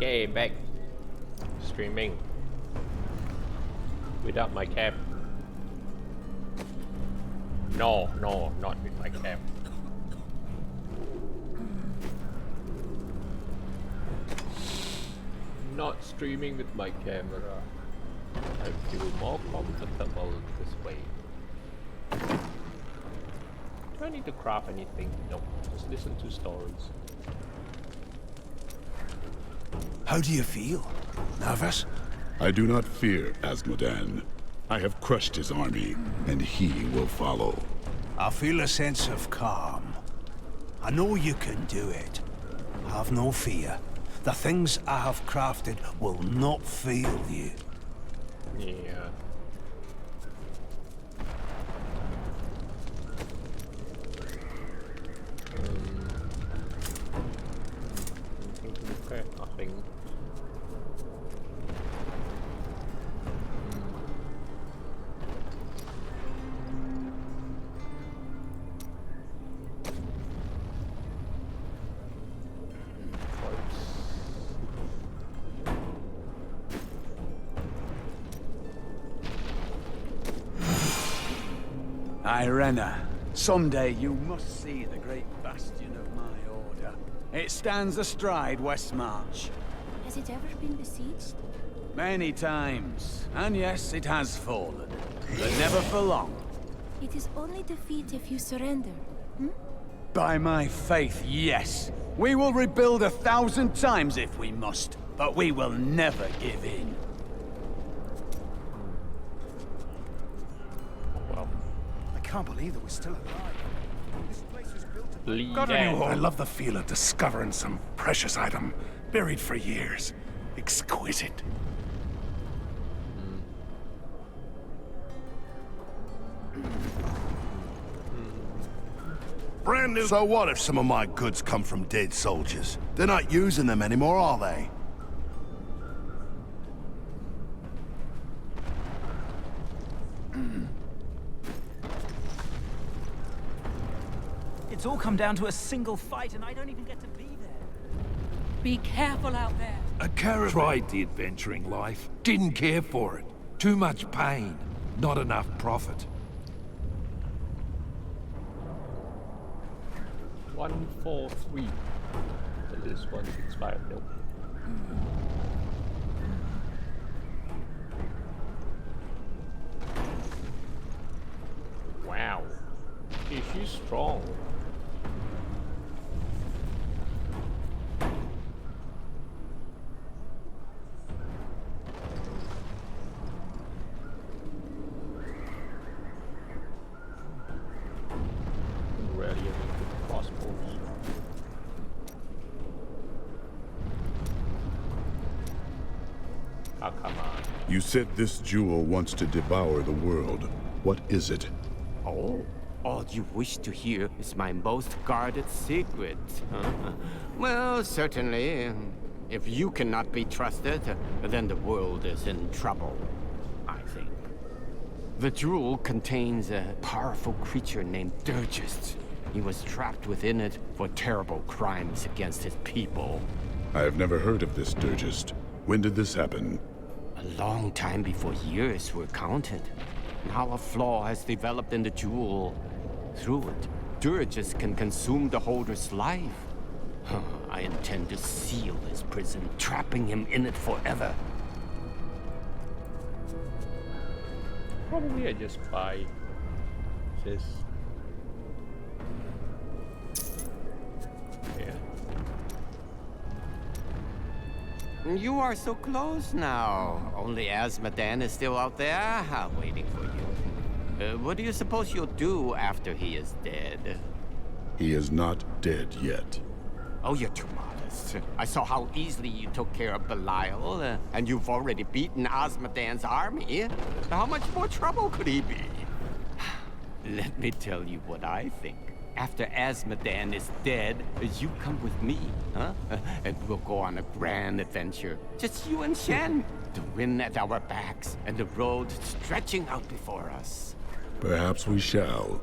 Okay, back streaming without my cam. No, not with my cam. Not streaming with my camera. I feel more comfortable this way. Do I need to craft anything? No, just listen to stories. How do you feel? Nervous? I do not fear Asmodan. I have crushed his army, and he will follow. I feel a sense of calm. I know you can do it. Have no fear. The things I have crafted will not fail you. Yeah. Okay, nothing. Irena, someday you must see the great bastion of my order. It stands astride Westmarch. Has it ever been besieged? Many times. And yes, it has fallen. But never for long. It is only defeat if you surrender. By my faith, yes. We will rebuild 1,000 times if we must. But we will never give in. I can't believe that we're still alive. This place was built to... Got a new home. I love the feel of discovering some precious item, buried for years. Exquisite. Brand new. So what if some of my goods come from dead soldiers? They're not using them anymore, are they? It's all come down to a single fight, and I don't even get to be there. Be careful out there. A caravan tried the adventuring life, didn't care for it. Too much pain, not enough profit. 143. That is 165. Nope. Wow. Okay, she's strong. Rarely ever good crossbows. Oh, come on. You said this jewel wants to devour the world. What is it? Oh, all you wish to hear is my most guarded secret. Well, certainly. If you cannot be trusted, then the world is in trouble, I think. The jewel contains a powerful creature named Dirgist. He was trapped within it for terrible crimes against his people. I have never heard of this Dirgist. When did this happen? A long time before years were counted. Now a flaw has developed in the jewel. Through it, Dirgist can consume the holder's life. I intend to seal his prison, trapping him in it forever. Probably I just buy this. Yeah. You are so close now. Only Asmodan is still out there, waiting for you. What do you suppose you'll do after he is dead? He is not dead yet. Oh, you're too modest. I saw how easily you took care of Belial, and you've already beaten Asmodan's army. How much more trouble could he be? Let me tell you what I think. After Asmodan is dead, you come with me, huh? And we'll go on a grand adventure. Just you and Shen. The wind at our backs, and the road stretching out before us. Perhaps we shall.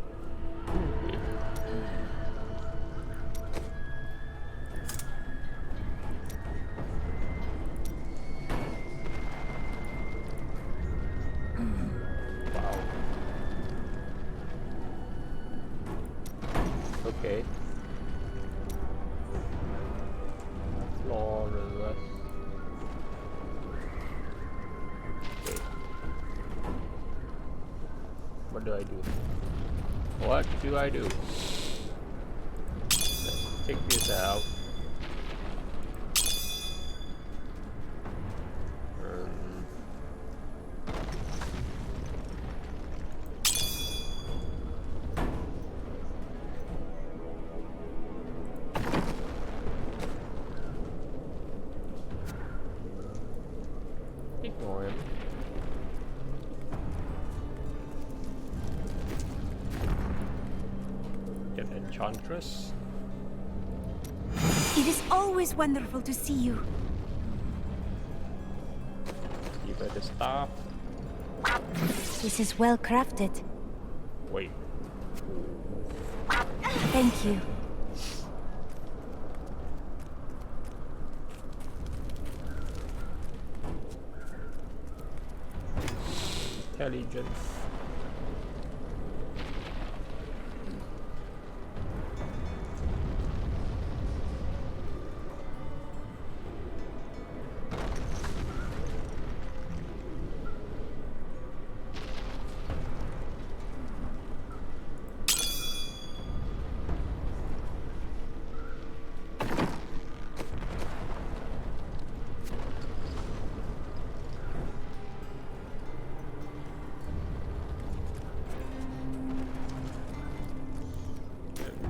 do I do? What do I do? Let's take this out. Ignore him. Get Enchantress. It is always wonderful to see you. Give her the staff. This is well crafted. Wait. Thank you. Intelligence.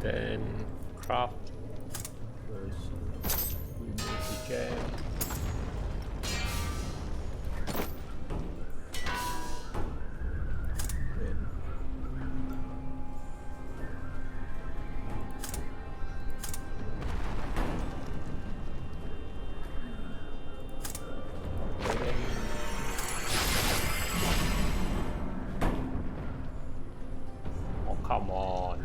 Then craft. Where's we need the gem. Oh, come on.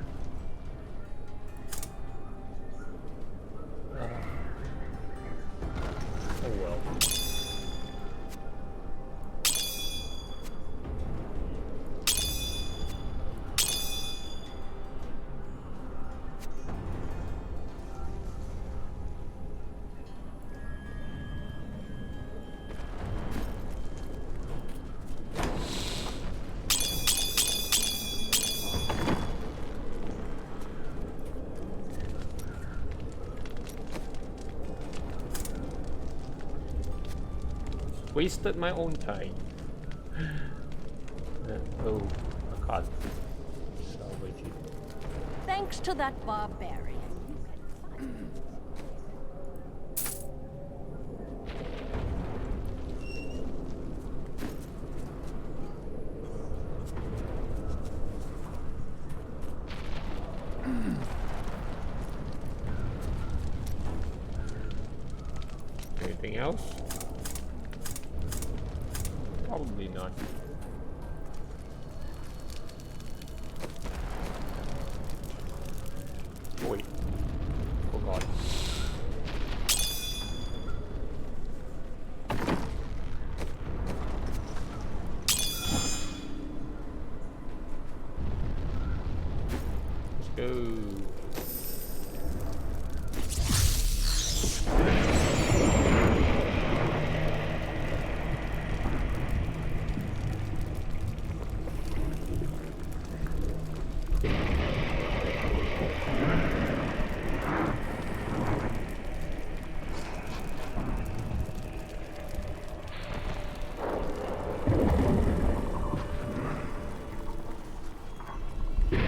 Oh well. Wasted my own time. Oh, I can't salvage it. Thanks to that barbarian, you can find Anything else? Probably not. Oh, wait. Oh god. Let's go.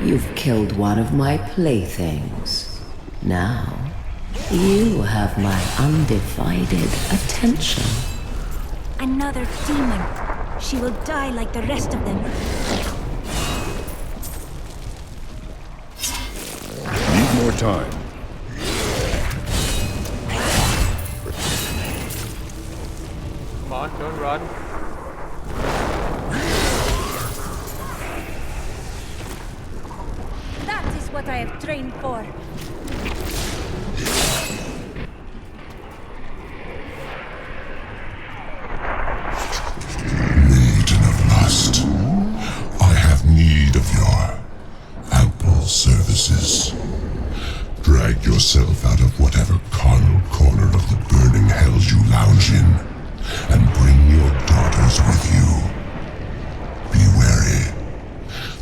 You've killed one of my playthings. Now, you have my undivided attention. Another demon. She will die like the rest of them. Need more time. Come on, don't run. That is what I have trained for. Maiden of lust, I have need of your ample services. Drag yourself out of whatever carnal corner of the burning hells you lounge in, and bring your daughters with you. Be wary.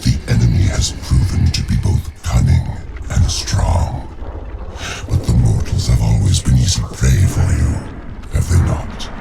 The to pray for you, have they not?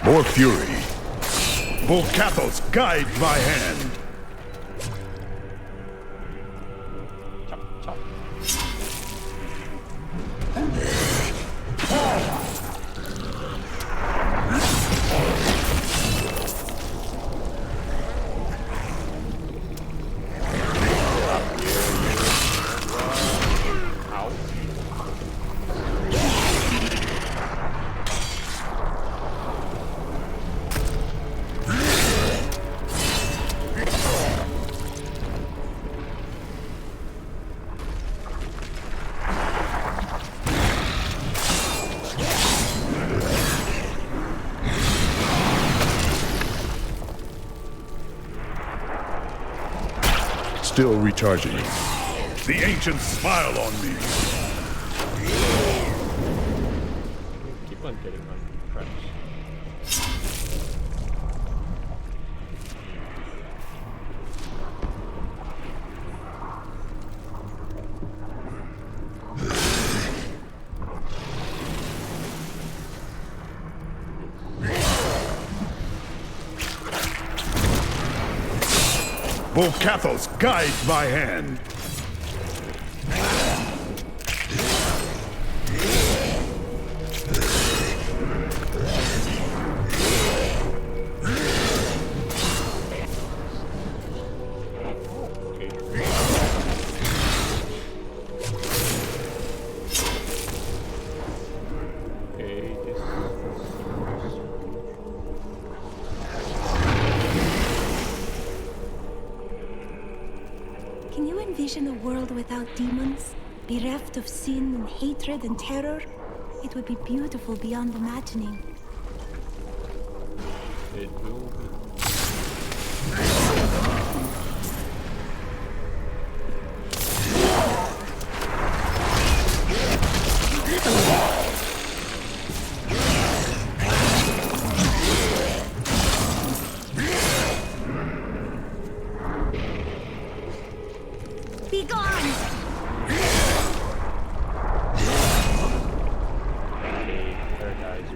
More fury. Volcathos, guide my hand. Still recharging. The ancients smile on me. Keep on getting my friends. Volcathos, guide my hand. Can you envision a world without demons? Bereft of sin and hatred and terror? It would be beautiful beyond imagining. It will be. Be gone! Okay, there, guys.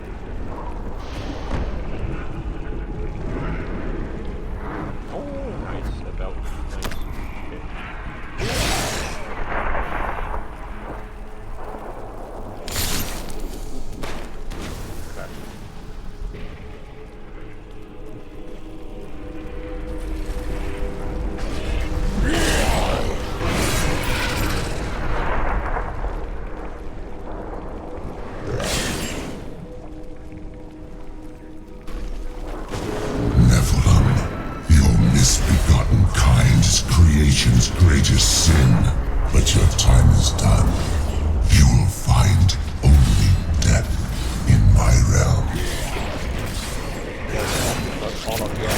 nation's greatest sin, but your time is done. You will find only death in my realm. That's all of your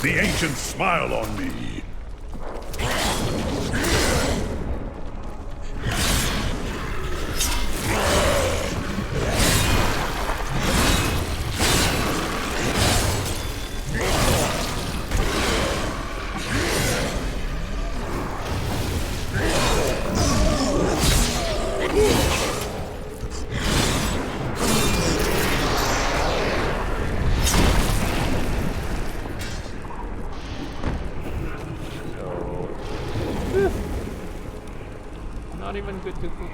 The ancients smile on me. Not even good to cook.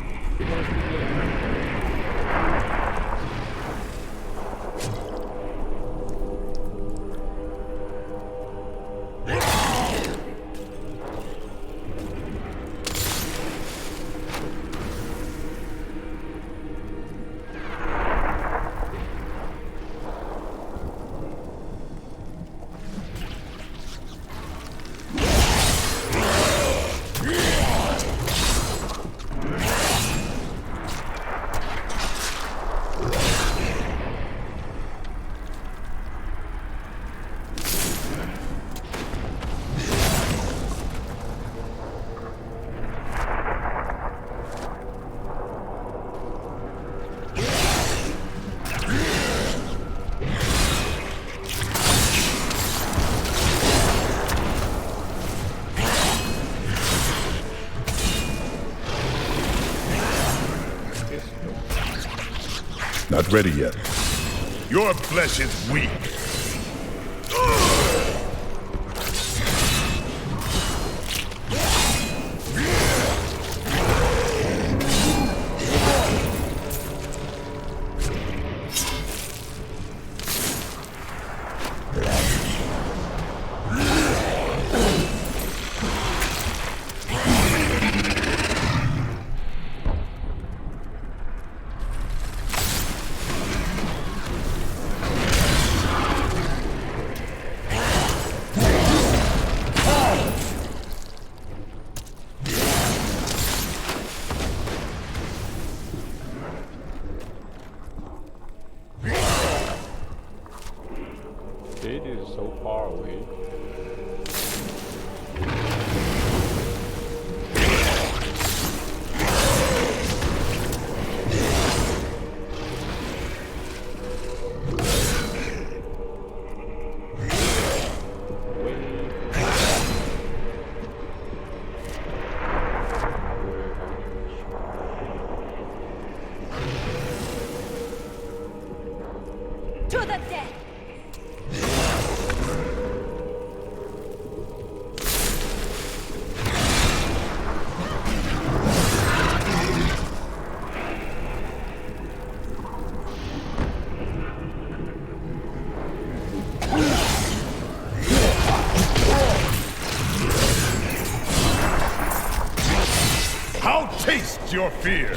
Not ready yet. Your flesh is weak. It is so far away. To the death! I'll taste your fear.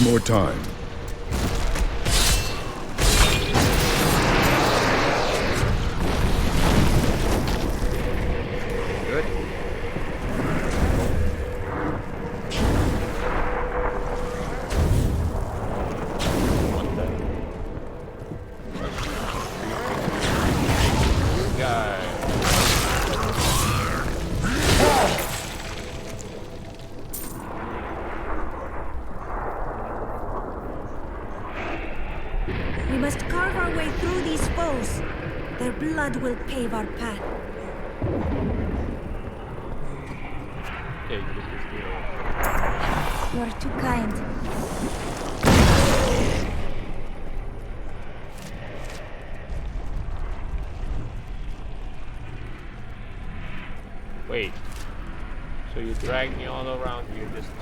need more time. Good. What the? Guy. We must carve our way through these foes. Their blood will pave our path. Take this hero. You are too kind. Wait. So you drag me all around here just to...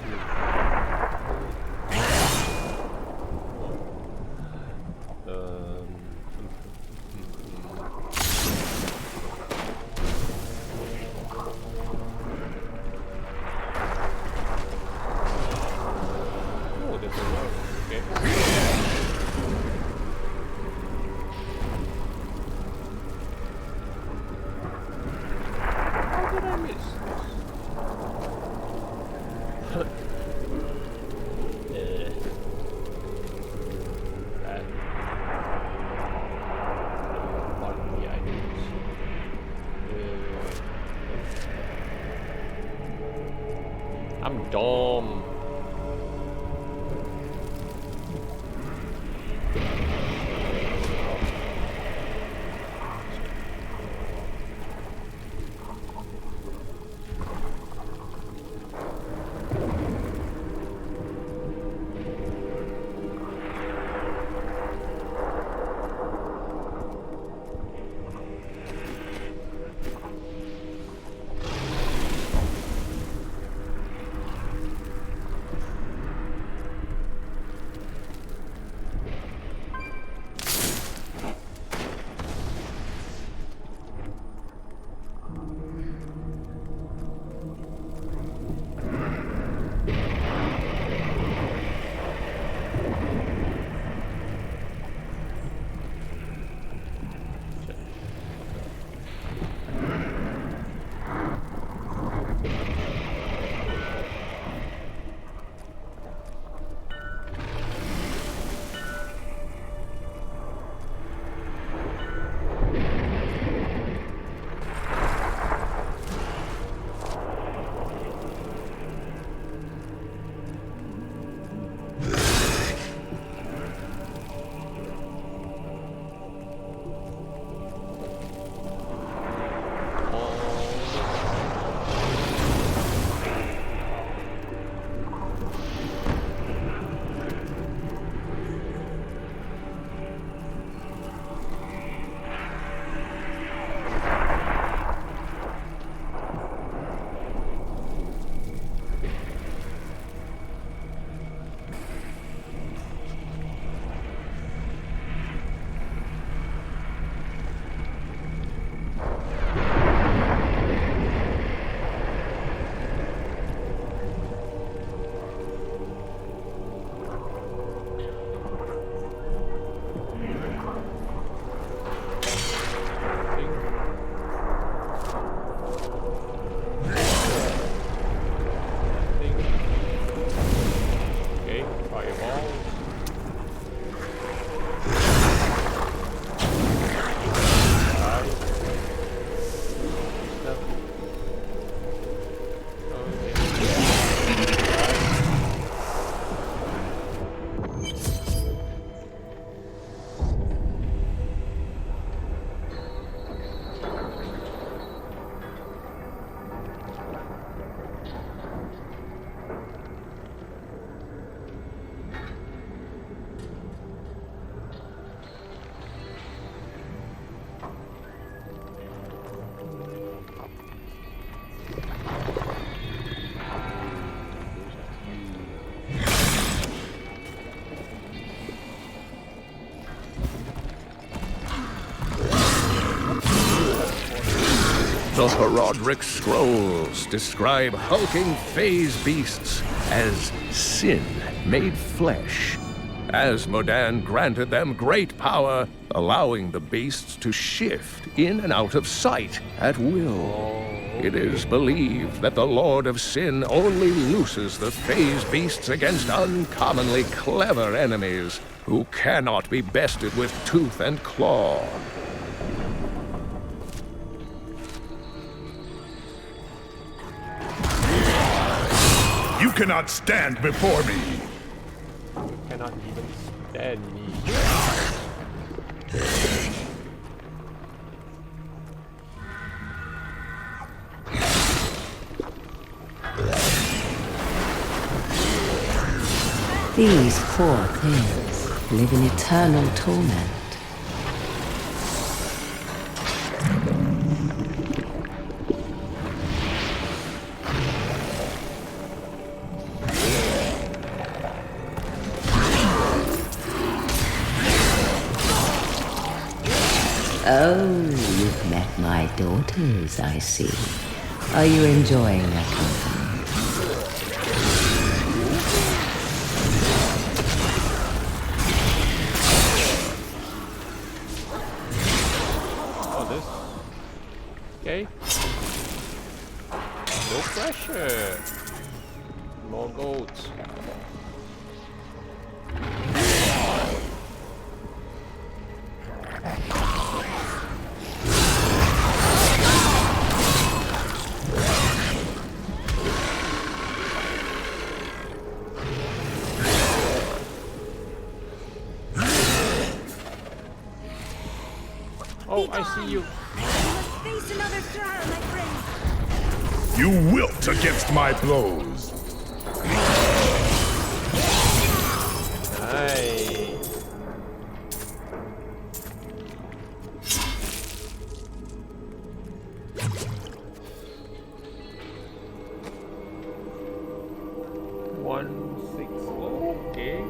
Oh, there's a road. Okay. How did I miss this? That. Pardon the items. I'm dumb. The Herodric Scrolls describe hulking phase beasts as sin made flesh. Asmodan granted them great power, allowing the beasts to shift in and out of sight at will. It is believed that the Lord of Sin only looses the phase beasts against uncommonly clever enemies who cannot be bested with tooth and claw. You cannot stand before me! You cannot even stand me. These poor things live in eternal torment. Oh, you've met my daughters, I see. Are you enjoying their company? Okay. No pressure. More goats. Oh, I see you. Face another trial, my friend. You wilt against my blows. Nice. Okay.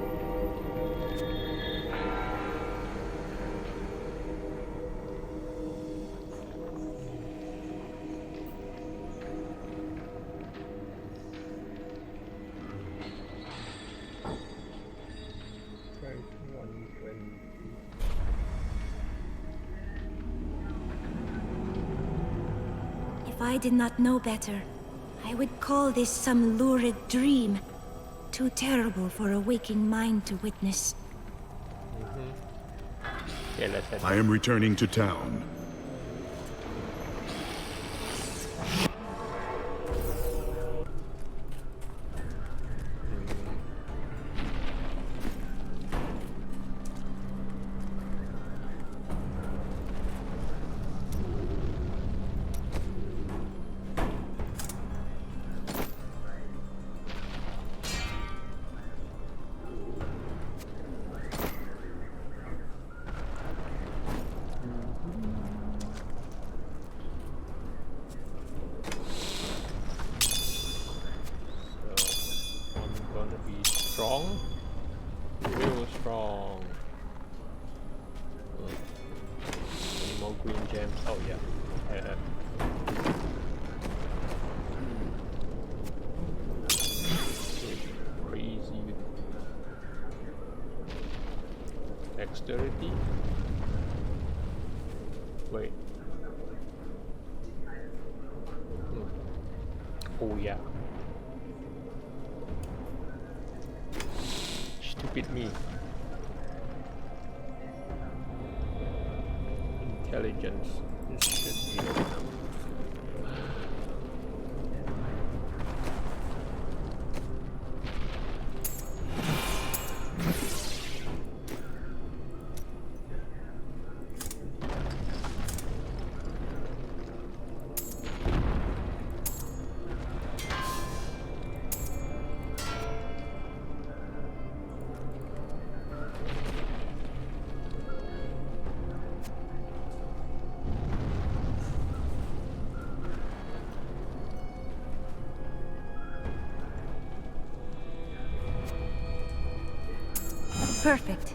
If I did not know better, I would call this some lurid dream. Too terrible for a waking mind to witness. Okay, let's head. I am returning to town. Strong? Real strong. Any more green gems? Oh yeah, I have. Crazy with dexterity. Wait. Oh yeah. Stupid me. Intelligence. This should be enough. Perfect.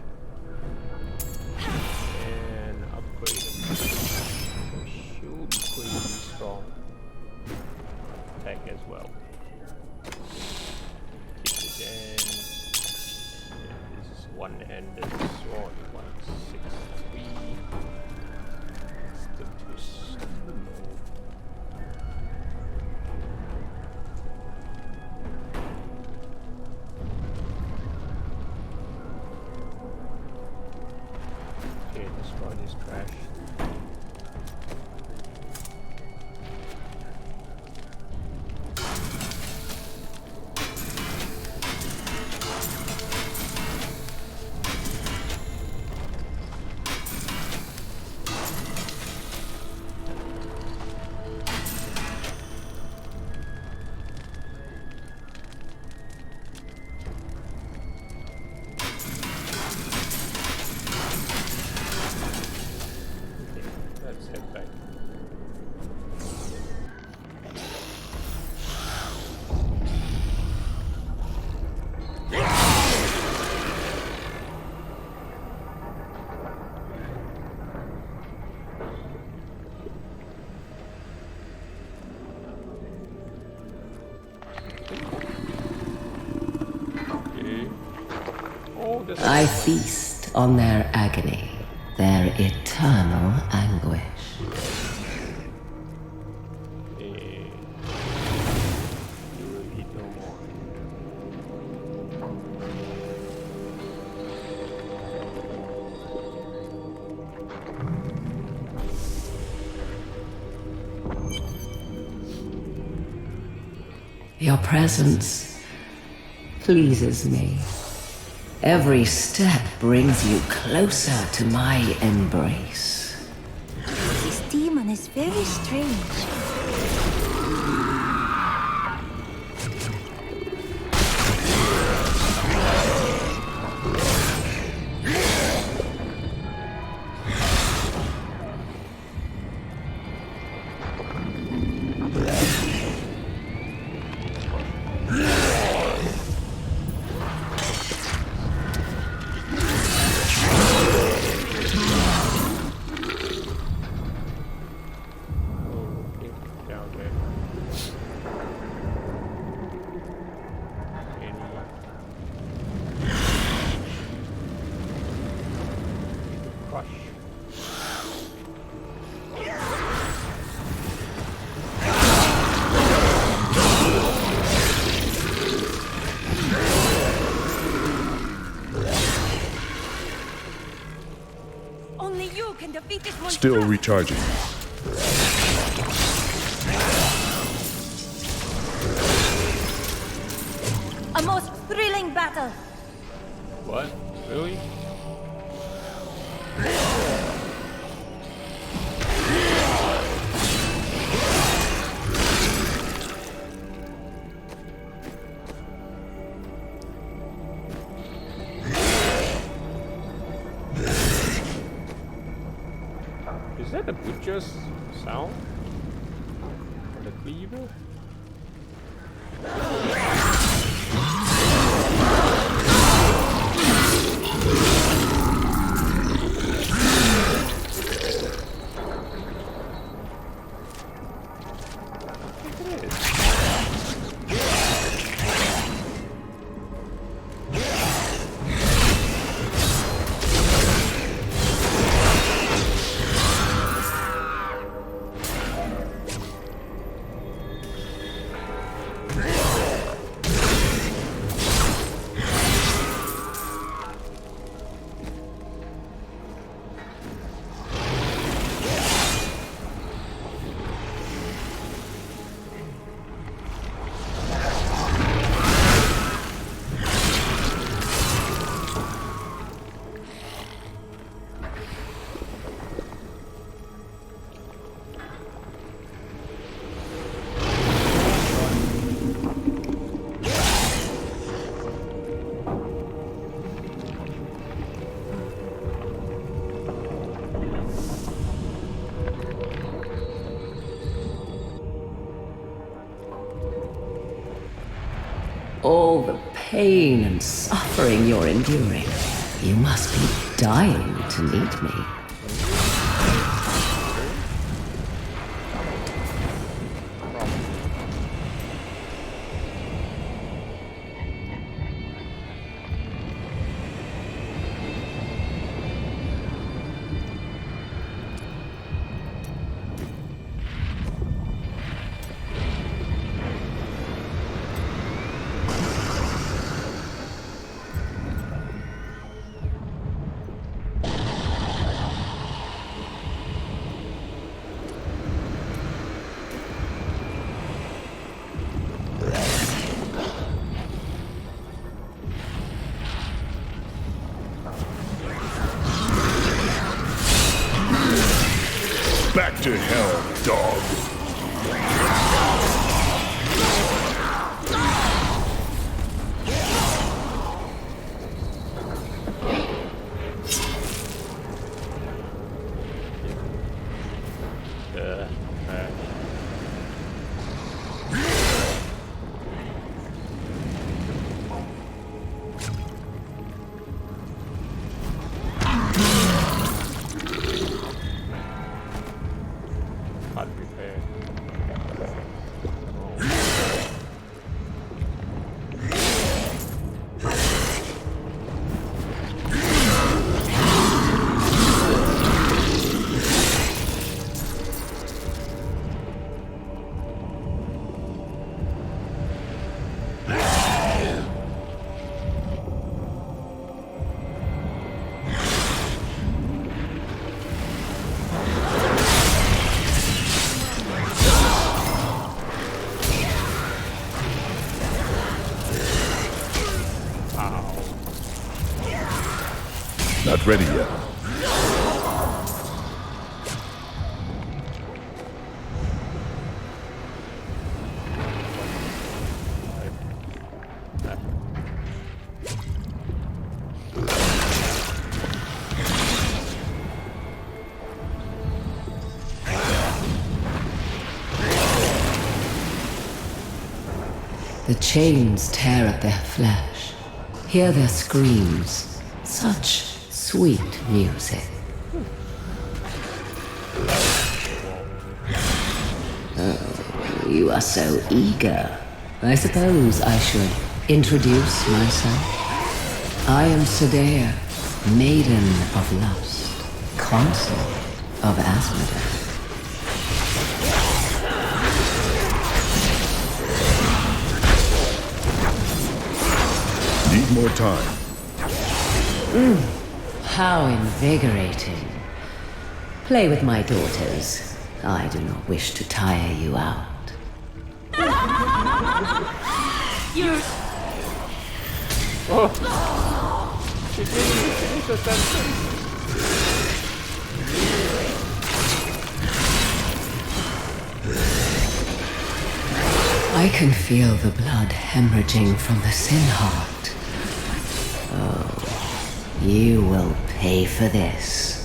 And upgrade. Should be crazy strong. Attack as well. one-handed sword. 163. Status. No. Okay, destroy this trash. Let's head back. Okay. Oh, this I feast on their agony, their eternal anguish. Okay. You will eat no more. Your presence pleases me. Every step brings you closer to my embrace. This demon is very strange. Okay, down there. Any crush. Only you can defeat this monster. Still recharging. A most thrilling battle. What? Really? Is that the butcher's sound? Or the cleaver? It is. All the pain and suffering you're enduring. You must be dying to meet me. Not ready yet. The chains tear at their flesh. Hear their screams. Such sweet music. Oh, you are so eager. I suppose I should introduce myself. I am Sadea, Maiden of Lust, Consort of Asmodee. Need more time. How invigorating. Play with my daughters. I do not wish to tire you out. You're... She didn't finish the sentence. I can feel the blood hemorrhaging from the sin heart. Oh, you will pay for this.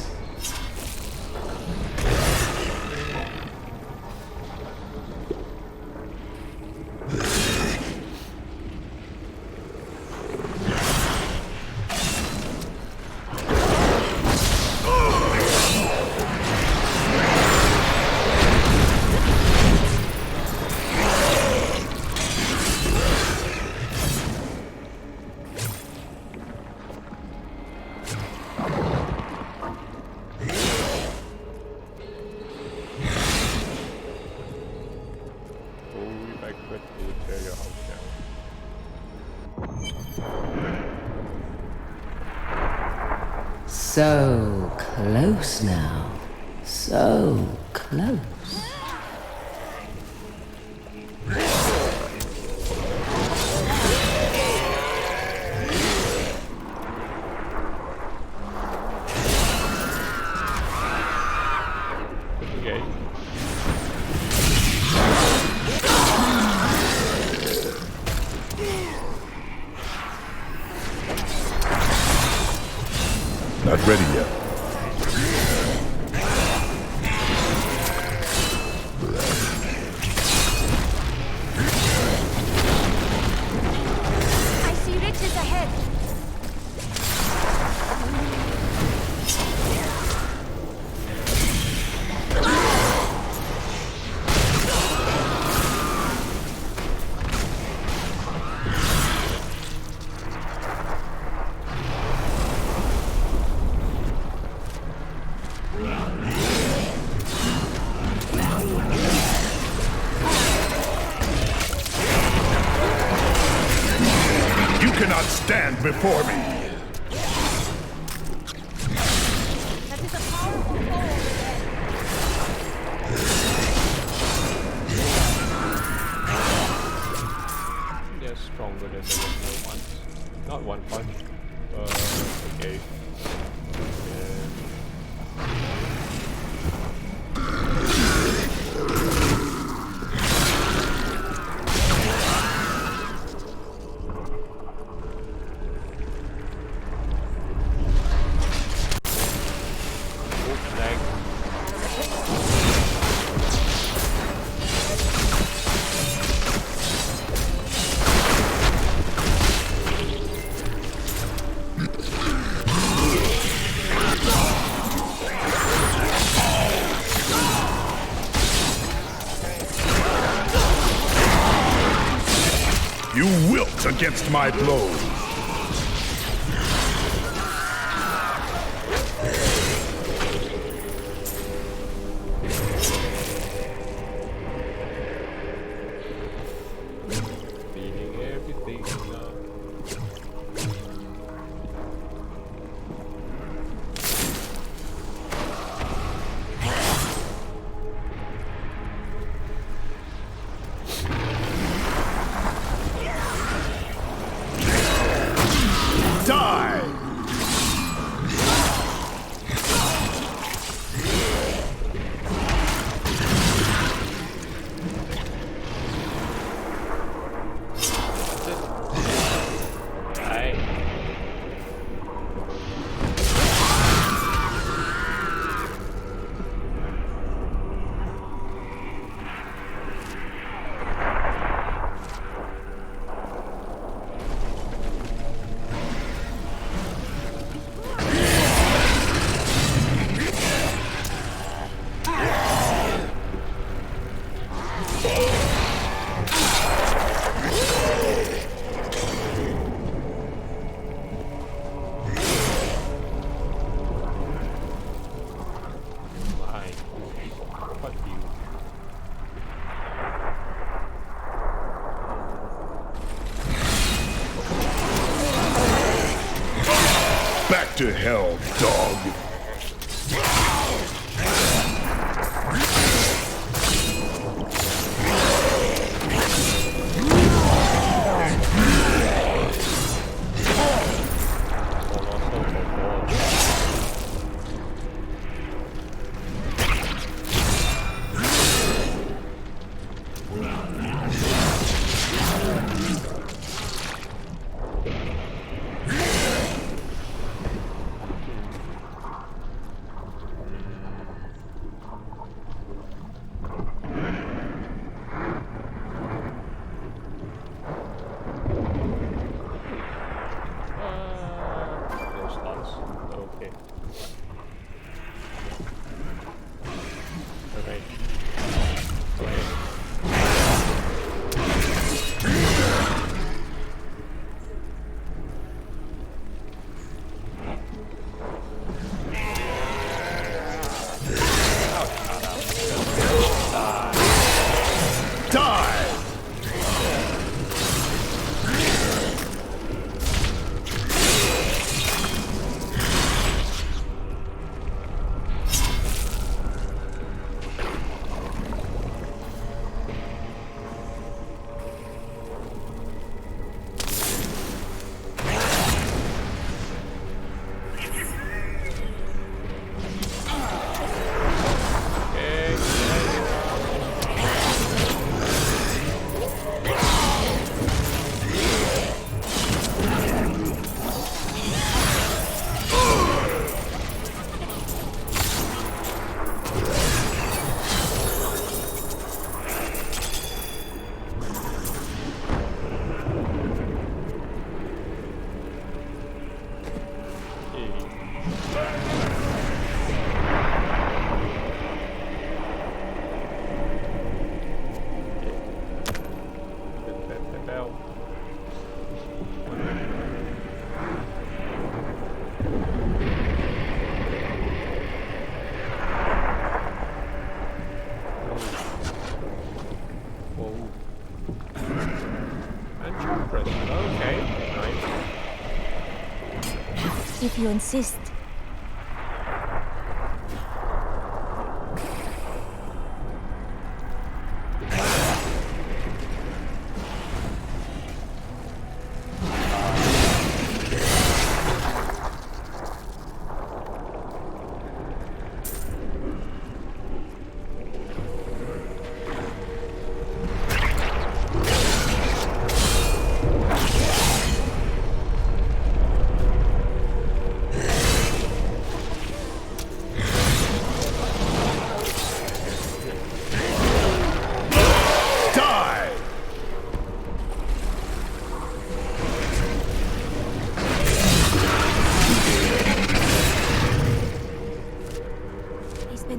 So close now. So close. Okay. Not ready yet. I see riches ahead. You cannot stand before me. That is a powerful foe. They're stronger than the original ones. Not one punch. Okay. You wilt against my blows. Beating everything up. Die! to hell, dog. Okay. Okay. If you insist.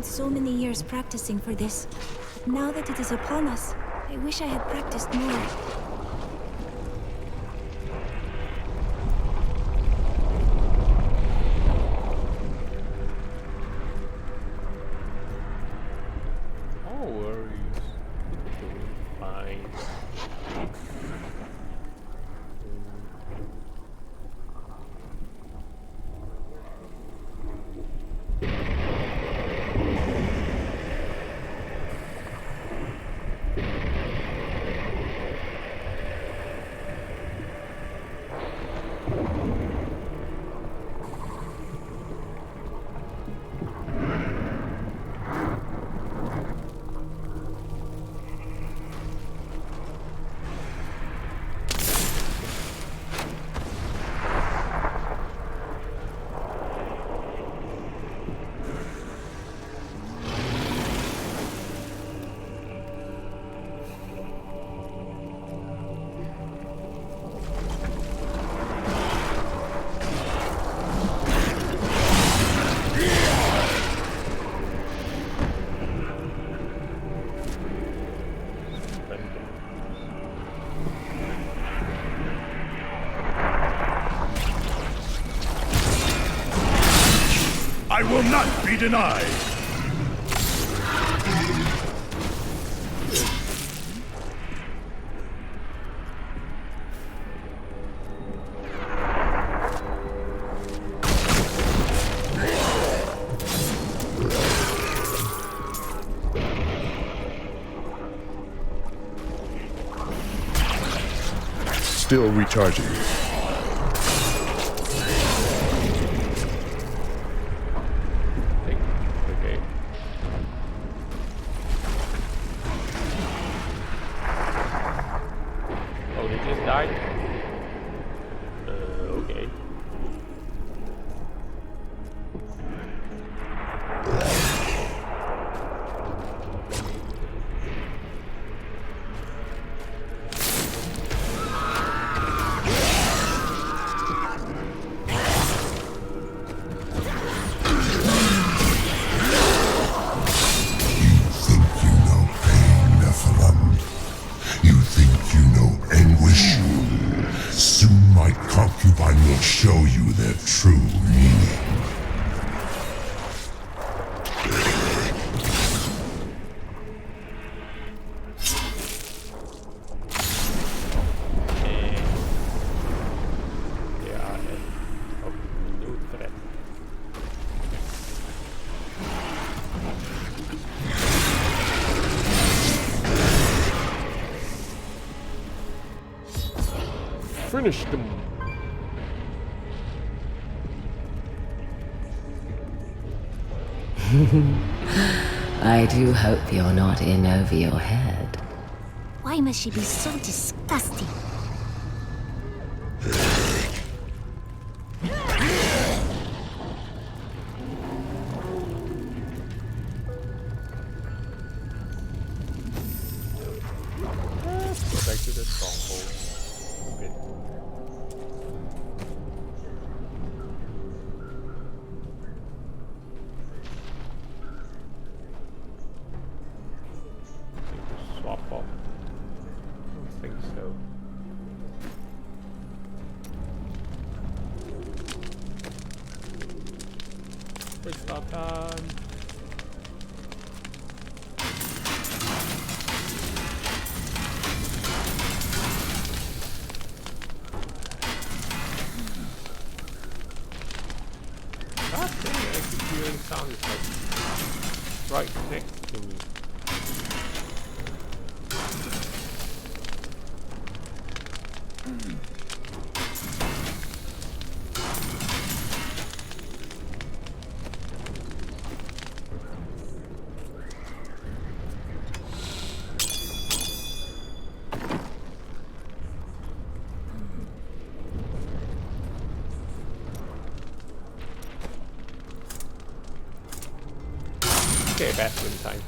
So many years practicing for this. But now that it is upon us, I wish I had practiced more. I will not be denied! Still recharging. Okay. Oh, he just died? Okay. You think you know anguish? Soon my concubine will show you their true meaning. Finish them. I do hope you're not in over your head. Why must she be so disgusting? Go back to the stronghold. Okay. Swap off. I don't think so. Waste our time. That thing actually hearing sound is like right next to me. Okay, bathroom time.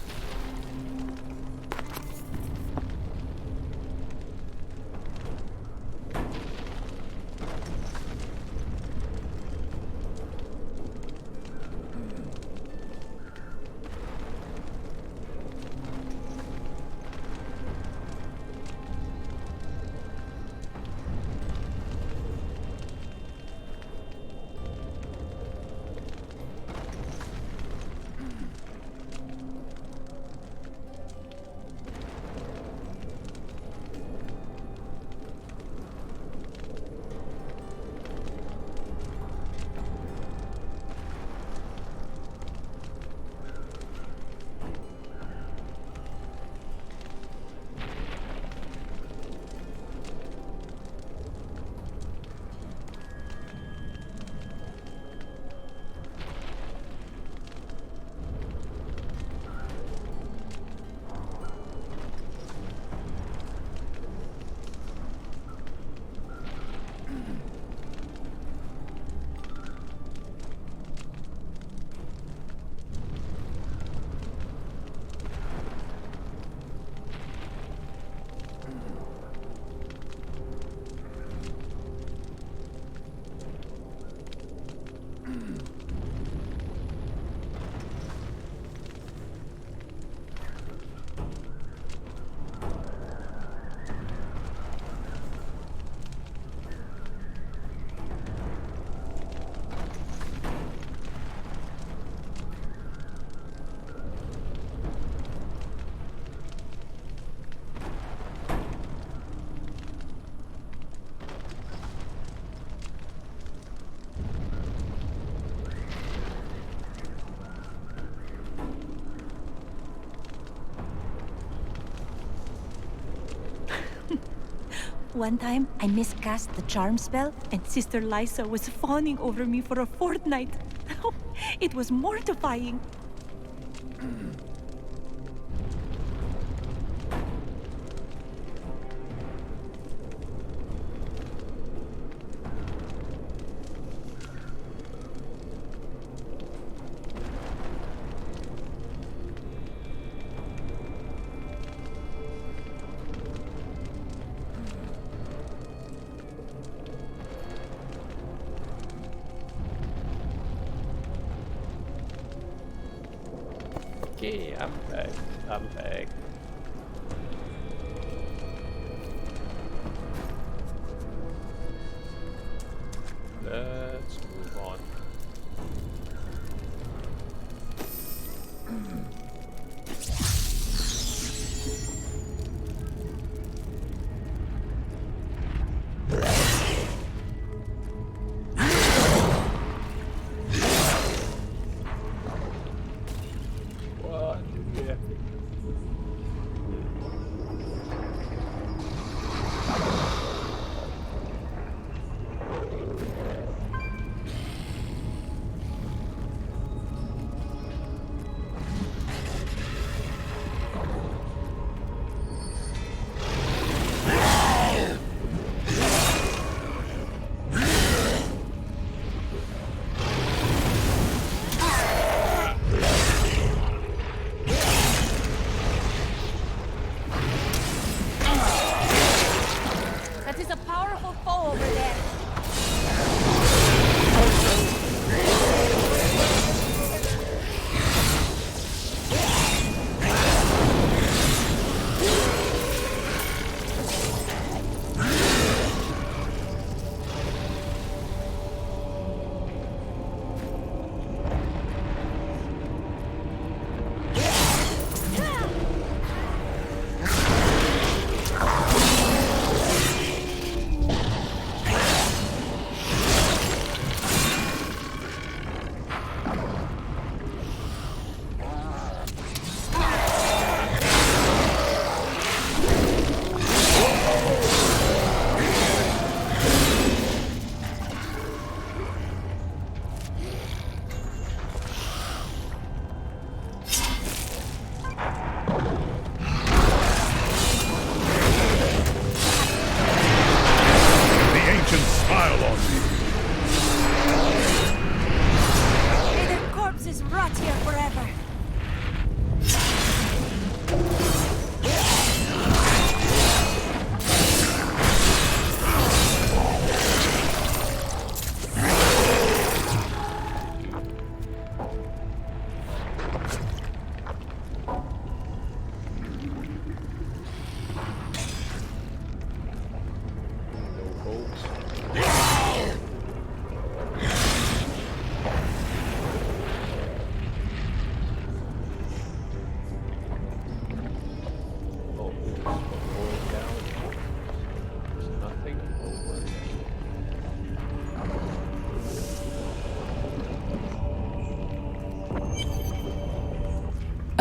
One time, I miscast the charm spell, and Sister Lysa was fawning over me for a fortnight. It was mortifying. Okay, I'm back. I'm back. Let's move on.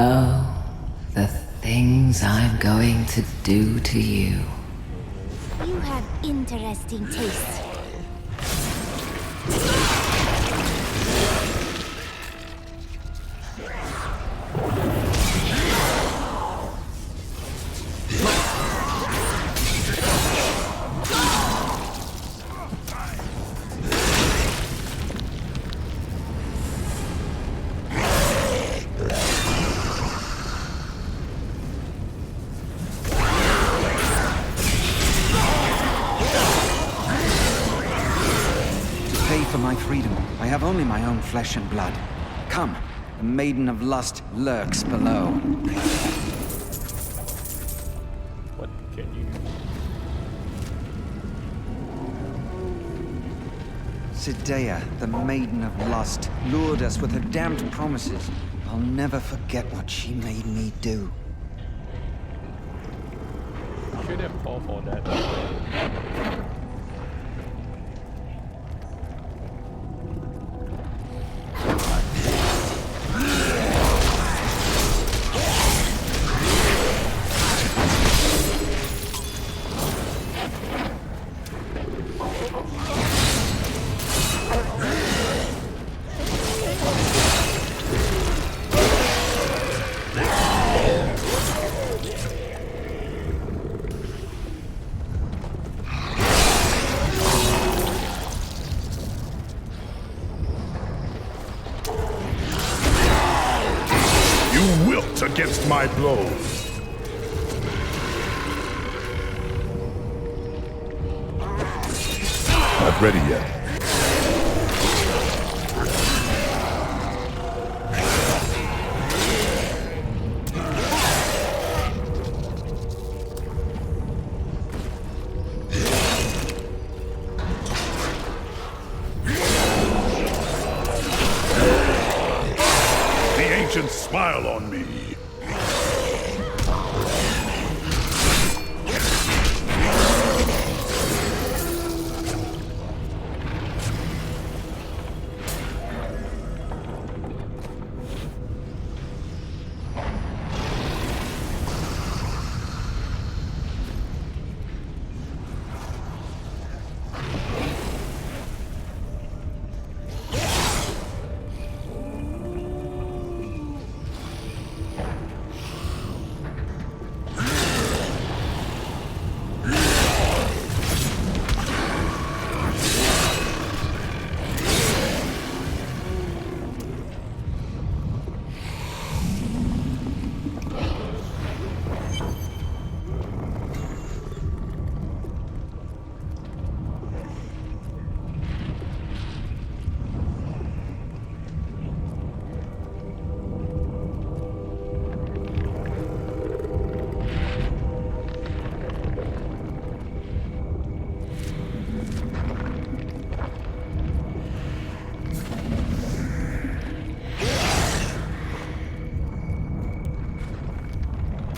Oh, the things I'm going to do to you. You have interesting taste. For my freedom, I have only my own flesh and blood. Come, the Maiden of Lust lurks below. What can you do? Sidea, the Maiden of Lust, lured us with her damned promises. I'll never forget what she made me do. Should have fought for that. against my blows. Not ready yet. Smile on me.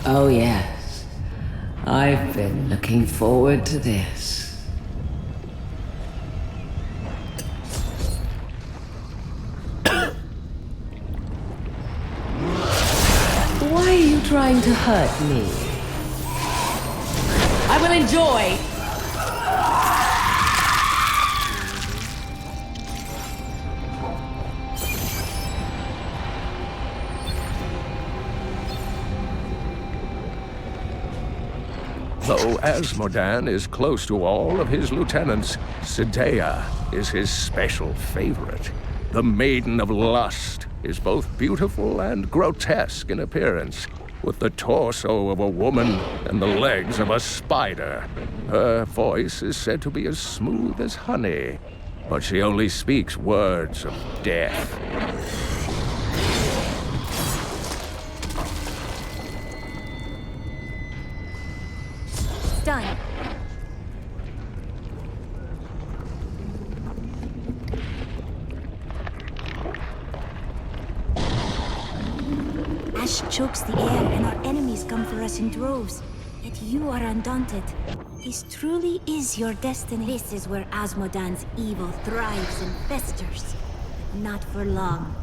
Oh, yes. I've been looking forward to this. Why are you trying to hurt me? I will enjoy. Though Asmodan is close to all of his lieutenants, Sidea is his special favorite. The Maiden of Lust is both beautiful and grotesque in appearance, with the torso of a woman and the legs of a spider. Her voice is said to be as smooth as honey, but she only speaks words of death. Done. Ash chokes the air and our enemies come for us in droves. Yet you are undaunted. This truly is your destiny. This is where Asmodan's evil thrives and festers. Not for long.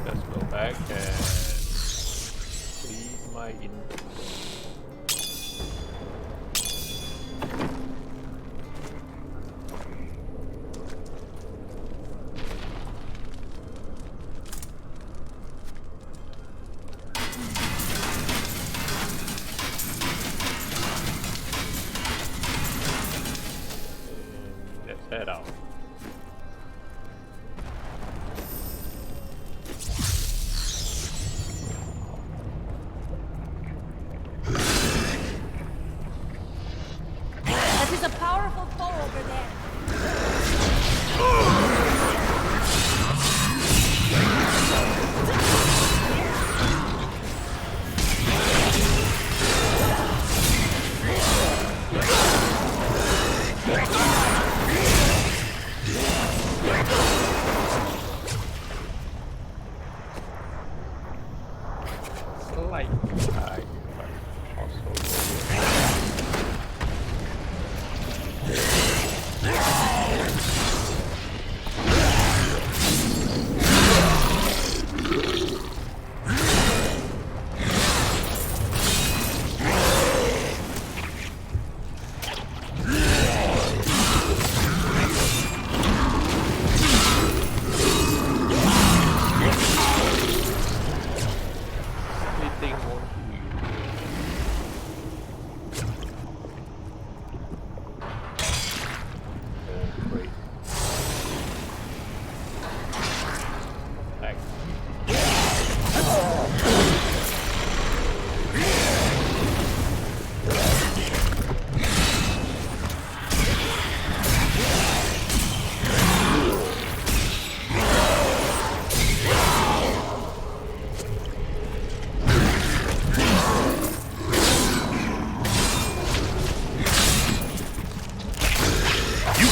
Let's go back and read my info. Let's head out. That is a powerful foe over there. Slight lag, but also.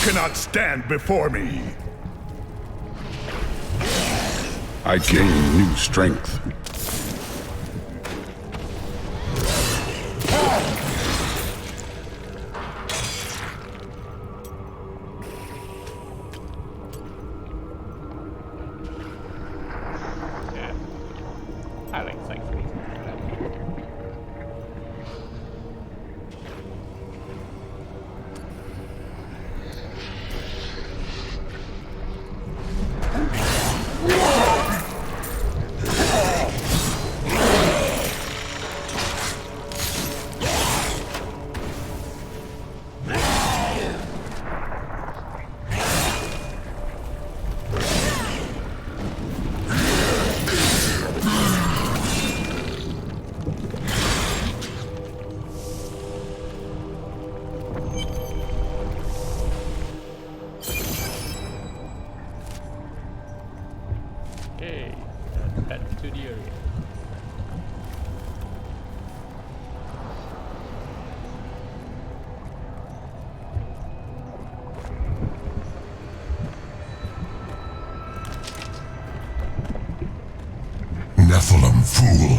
cannot stand before me. I gain new strength. Yeah. I like cycling. Okay, back to the area. Nephilim fool,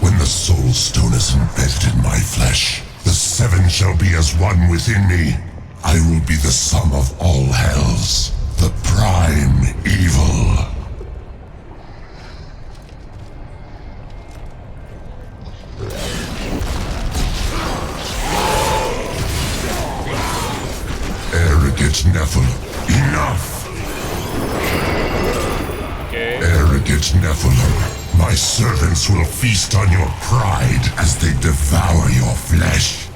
when the soul stone is embedded in my flesh, the seven shall be as one within me. I will be the sum of all hells, the prime evil. Arrogant Nephilim, enough! Arrogant Nephilim, my servants will feast on your pride as they devour your flesh.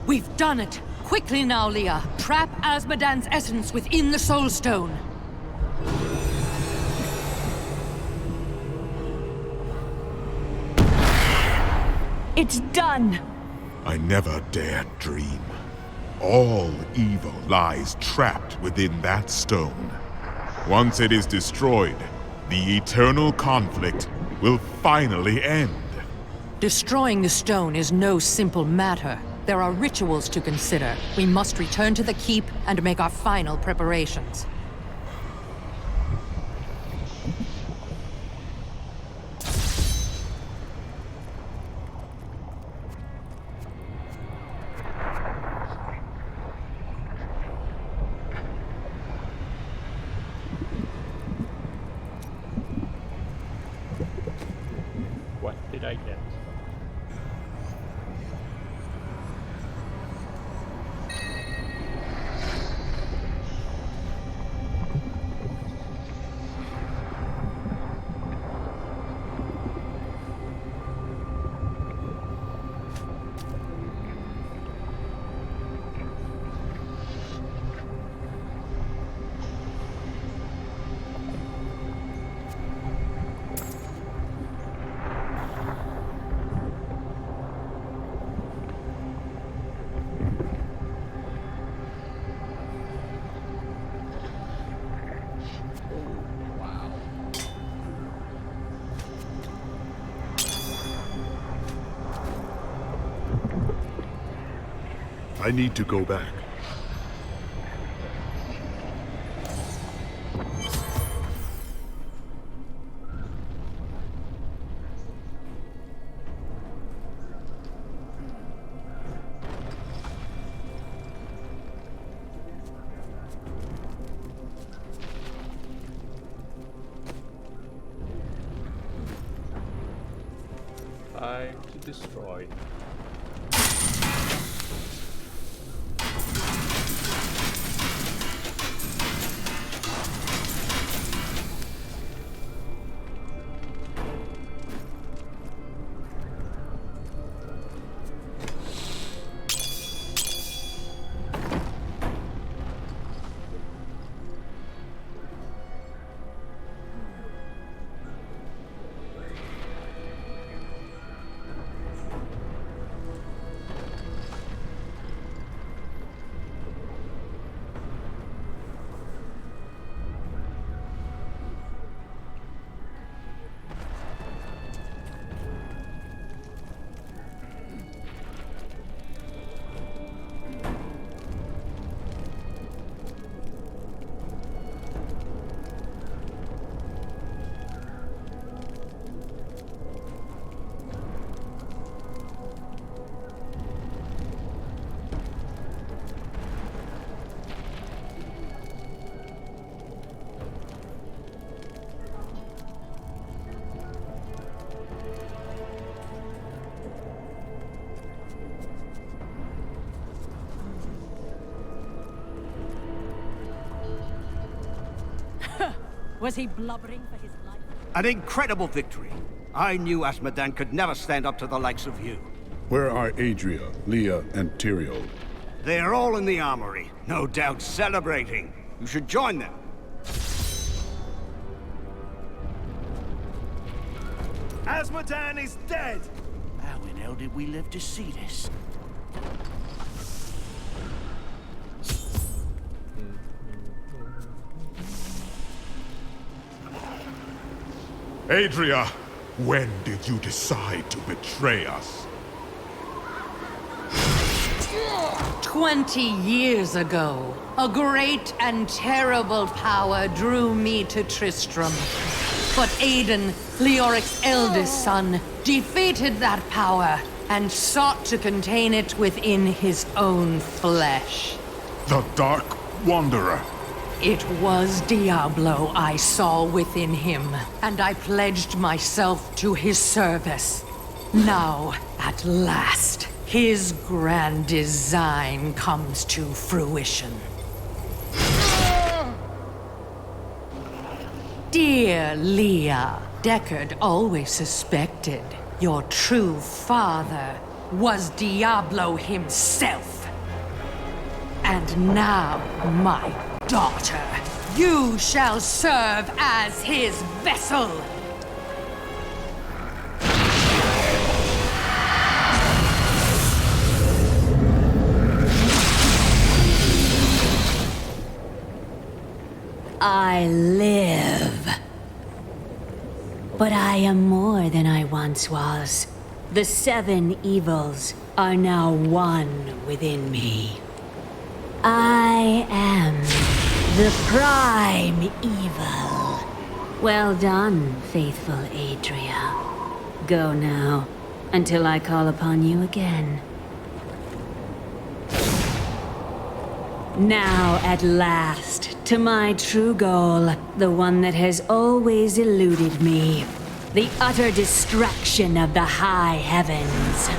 We've done it! Quickly now, Leah. Trap Azmodan's essence within the Soul Stone. It's done! I never dared dream. All evil lies trapped within that stone. Once it is destroyed, the eternal conflict will finally end. Destroying the stone is no simple matter. There are rituals to consider. We must return to the keep and make our final preparations. What did I get? I need to go back. Time to destroy. Was he blubbering for his life? An incredible victory. I knew Asmodan could never stand up to the likes of you. Where are Adria, Leah, and Tyrael? They are all in the armory, no doubt celebrating. You should join them. Asmodan is dead! How in hell did we live to see this? Adria, when did you decide to betray us? 20 years ago, a great and terrible power drew me to Tristram. But Aiden, Leoric's eldest son, defeated that power and sought to contain it within his own flesh. The Dark Wanderer. It was Diablo I saw within him, and I pledged myself to his service. Now, at last, his grand design comes to fruition. Dear Leah, Deckard always suspected your true father was Diablo himself. And now, my daughter, you shall serve as his vessel. I live. But I am more than I once was. The 7 evils are now one within me. I am the prime evil. Well done, faithful Adria. Go now, until I call upon you again. Now, at last, to my true goal, the one that has always eluded me. The utter distraction of the high heavens.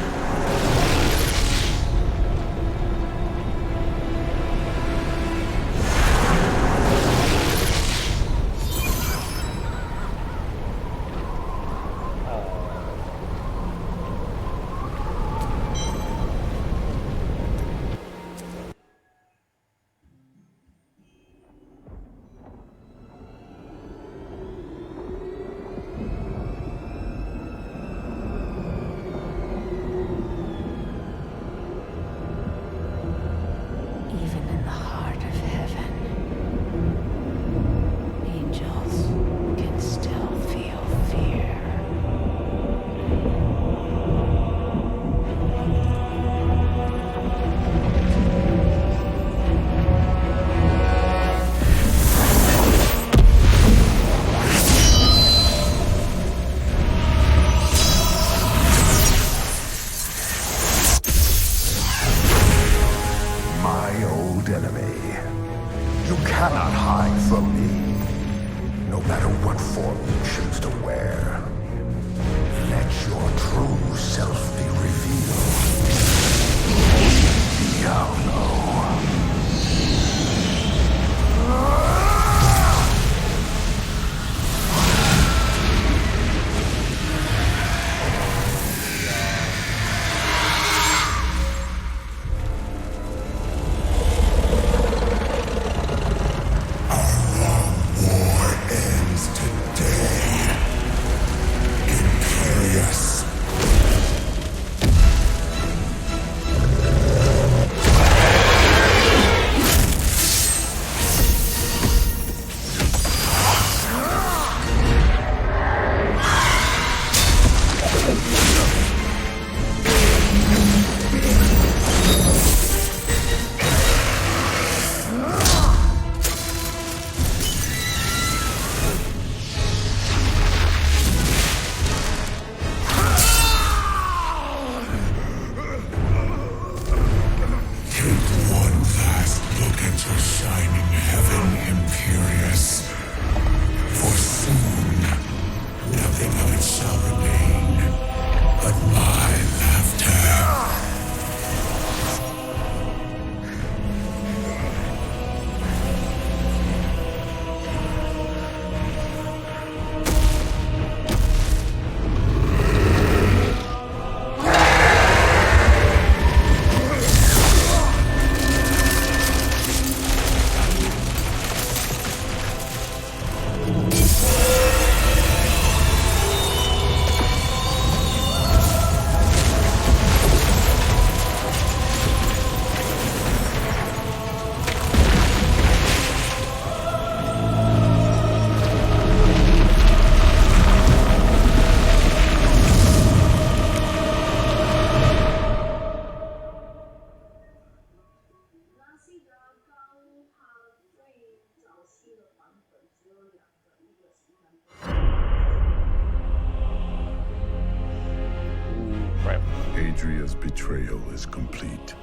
Adria's betrayal is complete,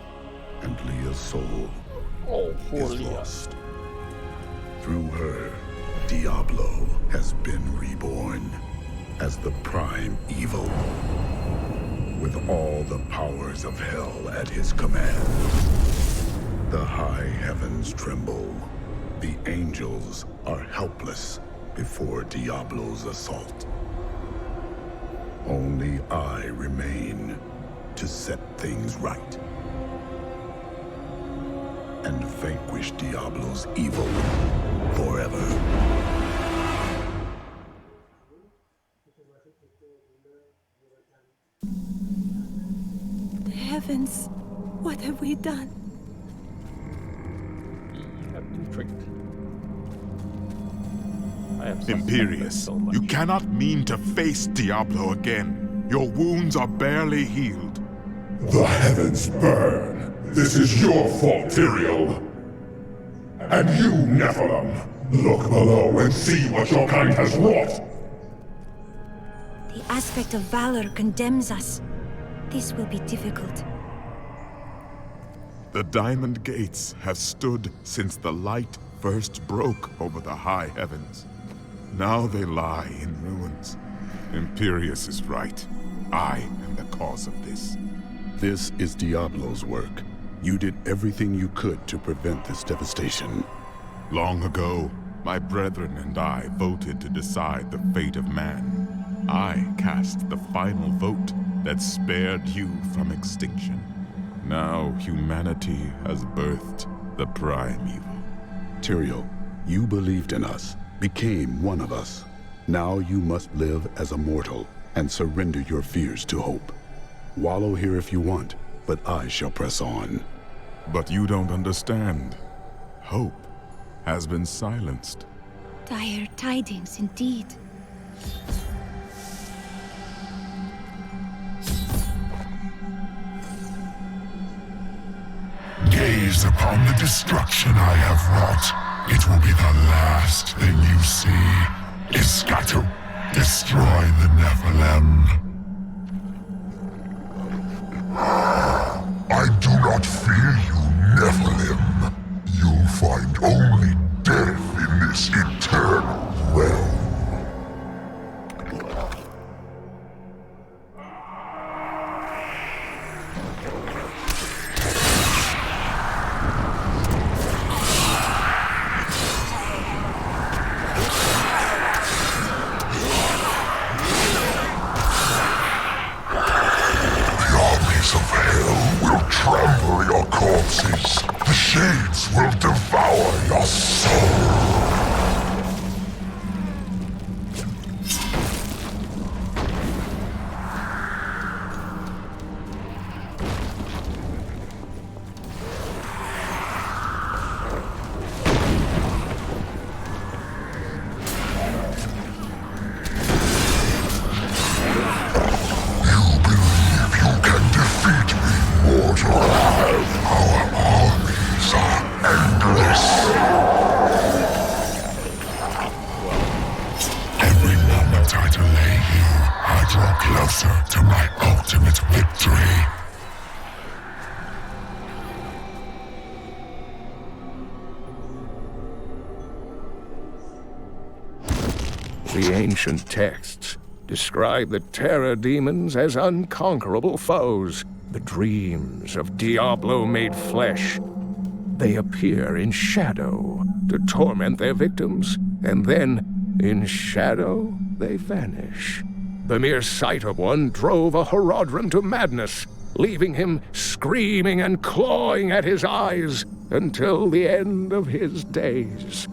and Leah's soul is lost. Through her, Diablo has been reborn as the prime evil, with all the powers of hell at his command. The high heavens tremble. The angels are helpless before Diablo's assault. Only I remain to set things right and vanquish Diablo's evil forever. The heavens, what have we done? We have been tricked. I have Imperious, you cannot mean to face Diablo again. Your wounds are barely healed. The heavens burn. This is your fault, Tyrael. And you, Nephilim, look below and see what your kind has wrought. The aspect of valor condemns us. This will be difficult. The Diamond Gates have stood since the light first broke over the high heavens. Now they lie in ruins. Imperius is right. I am the cause of this. This is Diablo's work. You did everything you could to prevent this devastation. Long ago, my brethren and I voted to decide the fate of man. I cast the final vote that spared you from extinction. Now humanity has birthed the prime evil. Tyrael, you believed in us, became one of us. Now you must live as a mortal and surrender your fears to hope. Wallow here if you want, but I shall press on. But you don't understand. Hope has been silenced. Dire tidings indeed. Gaze upon the destruction I have wrought. It will be the last thing you see. Iskatu, destroy the Nephilim. I do not fear you, Nephilim. You'll find only death in this eternal realm. Trample your corpses. The shades will devour your soul. Closer to my ultimate victory. The ancient texts describe the terror demons as unconquerable foes, the dreams of Diablo made flesh. They appear in shadow to torment their victims, and then, in shadow, they vanish. The mere sight of one drove a Horadrim to madness, leaving him screaming and clawing at his eyes until the end of his days.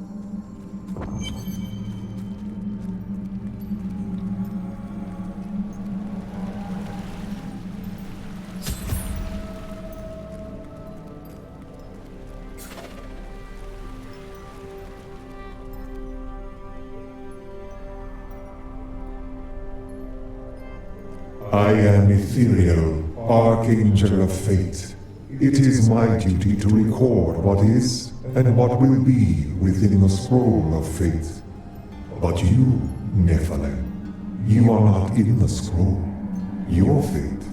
I am Ethereal, Archangel of Fate. It is my duty to record what is and what will be within the scroll of fate. But you, Nephilim, you are not in the scroll. Your fate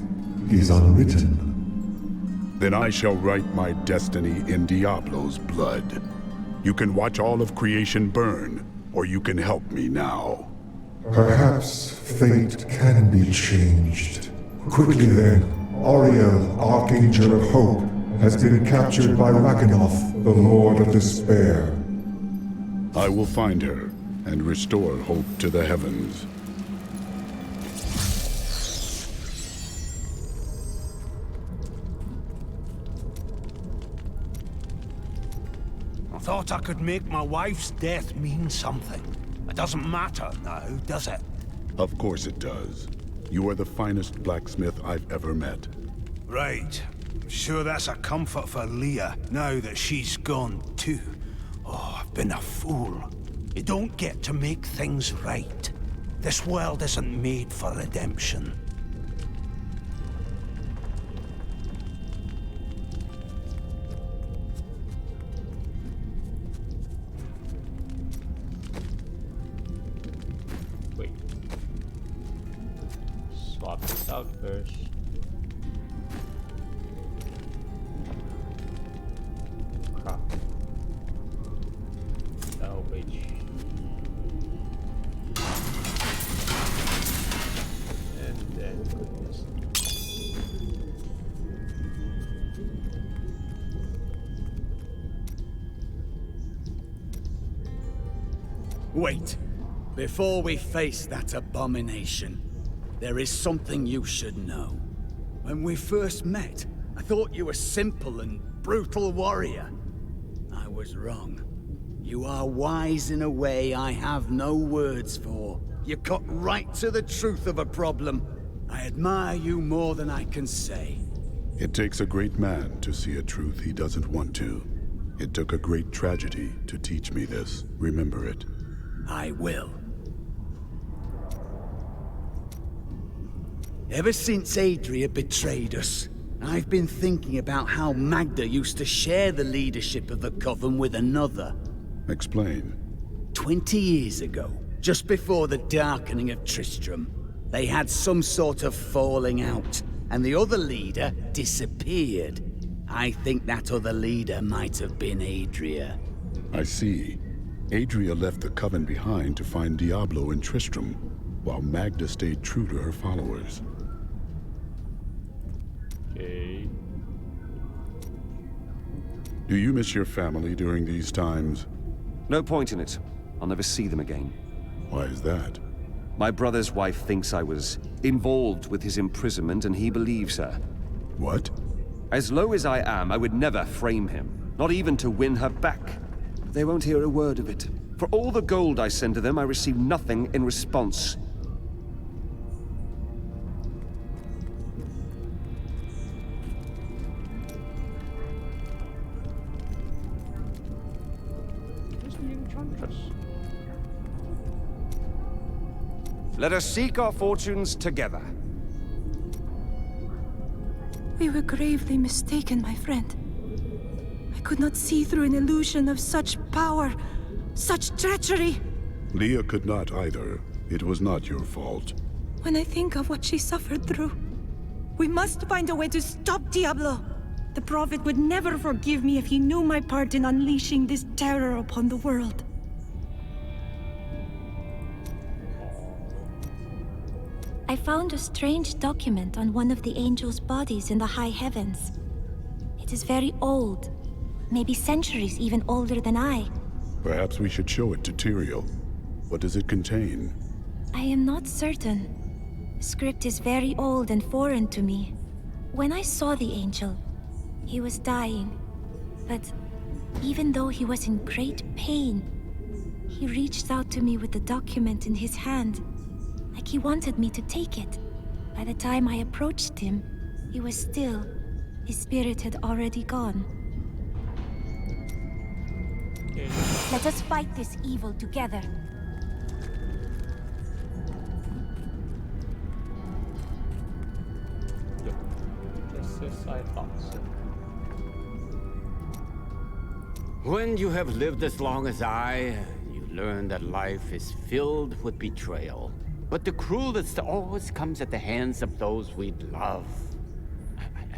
is unwritten. Then I shall write my destiny in Diablo's blood. You can watch all of creation burn, or you can help me now. Perhaps fate can be changed. Quickly then, Ariel, Archangel of Hope, has been captured by Raganoth, the Lord of Despair. I will find her and restore hope to the heavens. I thought I could make my wife's death mean something. It doesn't matter now, does it? Of course it does. You are the finest blacksmith I've ever met. Right. Sure that's a comfort for Leah, now that she's gone too. Oh, I've been a fool. You don't get to make things right. This world isn't made for redemption. Wait. Swap this out first. Crap. Salvage. And then put this. Wait. Before we face that abomination, there is something you should know. When we first met, I thought you were a simple and brutal warrior. I was wrong. You are wise in a way I have no words for. You cut right to the truth of a problem. I admire you more than I can say. It takes a great man to see a truth he doesn't want to. It took a great tragedy to teach me this. Remember it. I will. Ever since Adria betrayed us, I've been thinking about how Magda used to share the leadership of the Coven with another. Explain. 20 years ago, just before the darkening of Tristram, they had some sort of falling out, and the other leader disappeared. I think that other leader might have been Adria. I see. Adria left the Coven behind to find Diablo and Tristram, while Magda stayed true to her followers. Okay. Do you miss your family during these times? No point in it. I'll never see them again. Why is that? My brother's wife thinks I was involved with his imprisonment, and he believes her. What? As low as I am, I would never frame him, not even to win her back. They won't hear a word of it. For all the gold I send to them, I receive nothing in response. Let us seek our fortunes together. We were gravely mistaken, my friend. I could not see through an illusion of such power, such treachery. Leah could not either. It was not your fault. When I think of what she suffered through, we must find a way to stop Diablo. The Prophet would never forgive me if he knew my part in unleashing this terror upon the world. I found a strange document on one of the angels' bodies in the high heavens. It is very old, maybe centuries even older than I. Perhaps we should show it to Tyrael. What does it contain? I am not certain. Script is very old and foreign to me. When I saw the angel, he was dying. But even though he was in great pain, he reached out to me with the document in his hand, like he wanted me to take it. By the time I approached him, he was still. His spirit had already gone. Okay. Let us fight this evil together. Yep. Just as I thought so. When you have lived as long as I, you learn that life is filled with betrayal. But the cruelest always comes at the hands of those we love.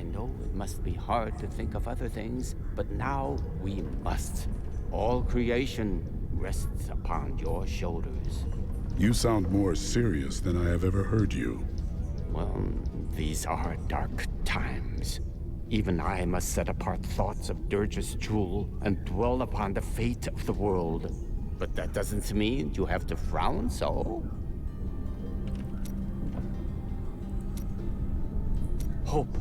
I know it must be hard to think of other things, but now we must. All creation rests upon your shoulders. You sound more serious than I have ever heard you. Well, these are dark times. Even I must set apart thoughts of Dirge's jewel and dwell upon the fate of the world. But that doesn't mean you have to frown so. Hope.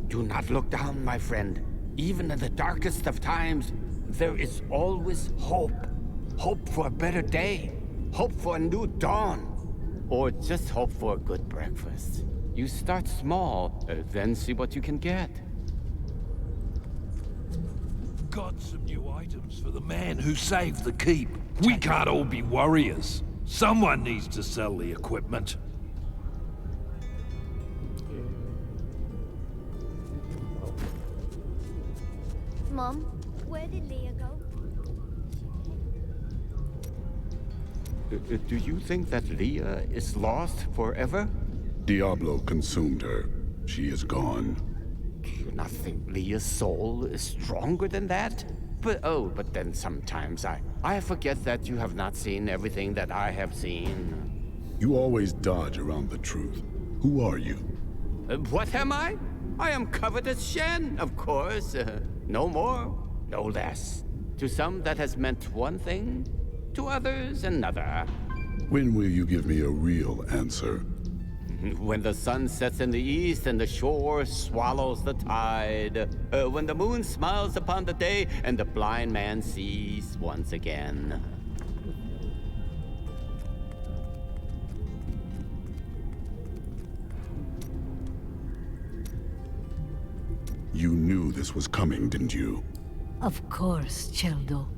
Do not look down, my friend. Even in the darkest of times, there is always hope. Hope for a better day. Hope for a new dawn. Or just hope for a good breakfast. You start small, then see what you can get. Got some new items for the man who saved the keep. We can't all be warriors. Someone needs to sell the equipment. Mom, where did Leah go? Do you think that Leah is lost forever? Diablo consumed her. She is gone. Do you not think Leah's soul is stronger than that? But then sometimes I forget that you have not seen everything that I have seen. You always dodge around the truth. Who are you? What am I? I am Covetous Shen, of course. No more, no less. To some that has meant one thing, to others another. When will you give me a real answer? When the sun sets in the east and the shore swallows the tide. When the moon smiles upon the day and the blind man sees once again. You knew this was coming, didn't you? Of course, Cheldo.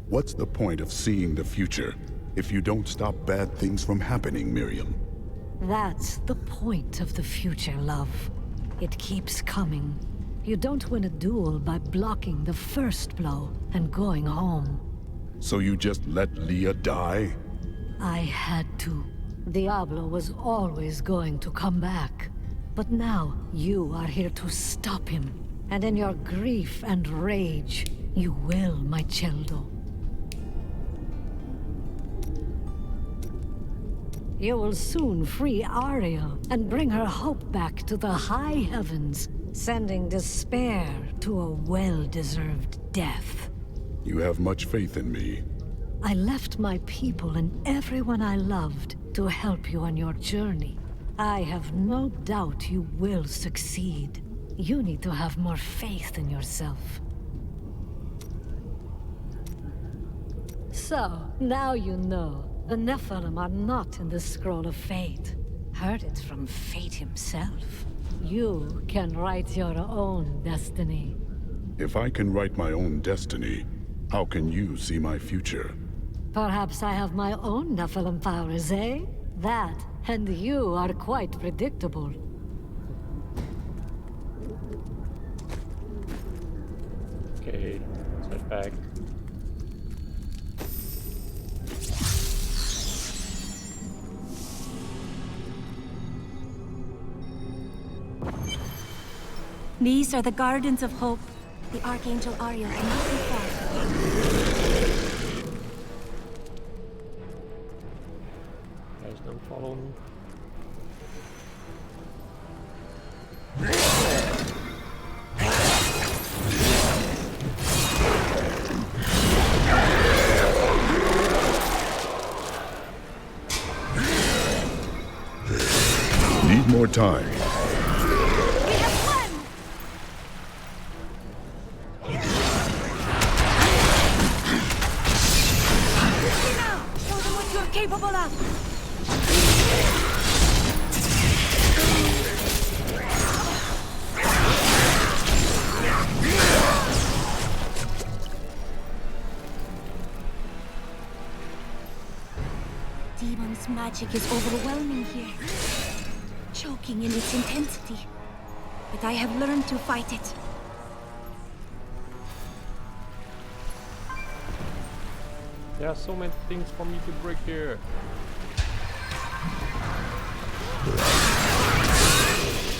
What's the point of seeing the future if you don't stop bad things from happening, Miriam? That's the point of the future, love. It keeps coming. You don't win a duel by blocking the first blow and going home. So you just let Leah die? I had to. Diablo was always going to come back. But now, you are here to stop him. And in your grief and rage, you will, my Cheldo. You will soon free Ariel and bring her hope back to the high heavens, sending despair to a well-deserved death. You have much faith in me. I left my people and everyone I loved to help you on your journey. I have no doubt you will succeed. You need to have more faith in yourself. So, now you know. The Nephilim are not in the Scroll of Fate. Heard it from Fate himself. You can write your own destiny. If I can write my own destiny, how can you see my future? Perhaps I have my own Nephilim powers, eh? That, and you are quite predictable. Okay, let's head back. These are the Gardens of Hope. The Archangel Ariel cannot be far. Guys, don't follow me. Need more time. Capable of. Demon's magic is overwhelming here, choking in its intensity. But I have learned to fight it. There are so many things for me to break here.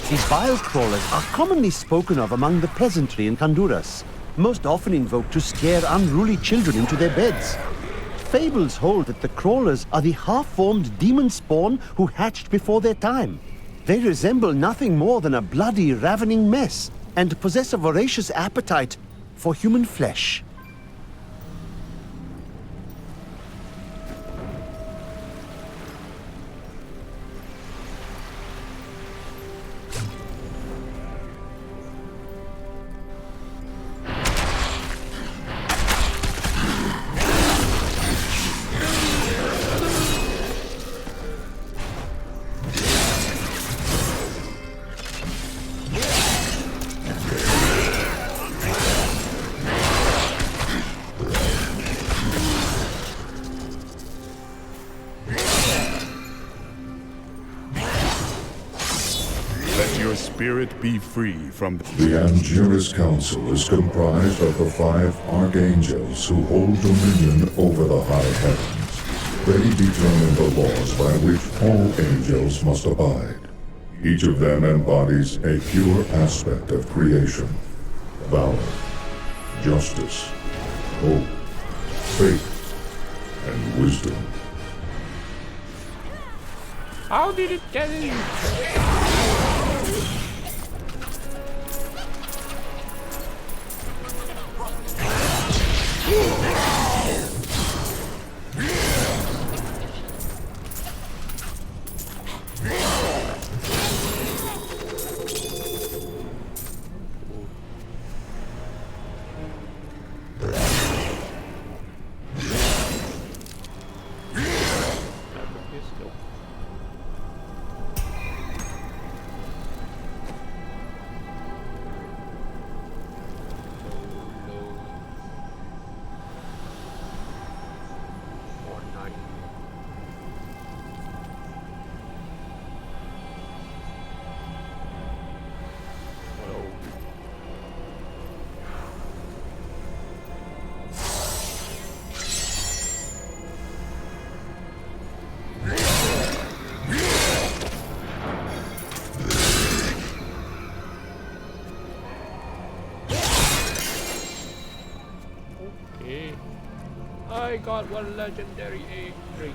These bile crawlers are commonly spoken of among the peasantry in Honduras, most often invoked to scare unruly children into their beds. Fables hold that the crawlers are the half-formed demon spawn who hatched before their time. They resemble nothing more than a bloody, ravening mess, and possess a voracious appetite for human flesh. Spirit be free from The Angelus Council is comprised of the 5 archangels who hold dominion over the high heavens. They determine the laws by which all angels must abide. Each of them embodies a pure aspect of creation: valor, justice, hope, faith, and wisdom. How did it get in? I got one legendary egg ring.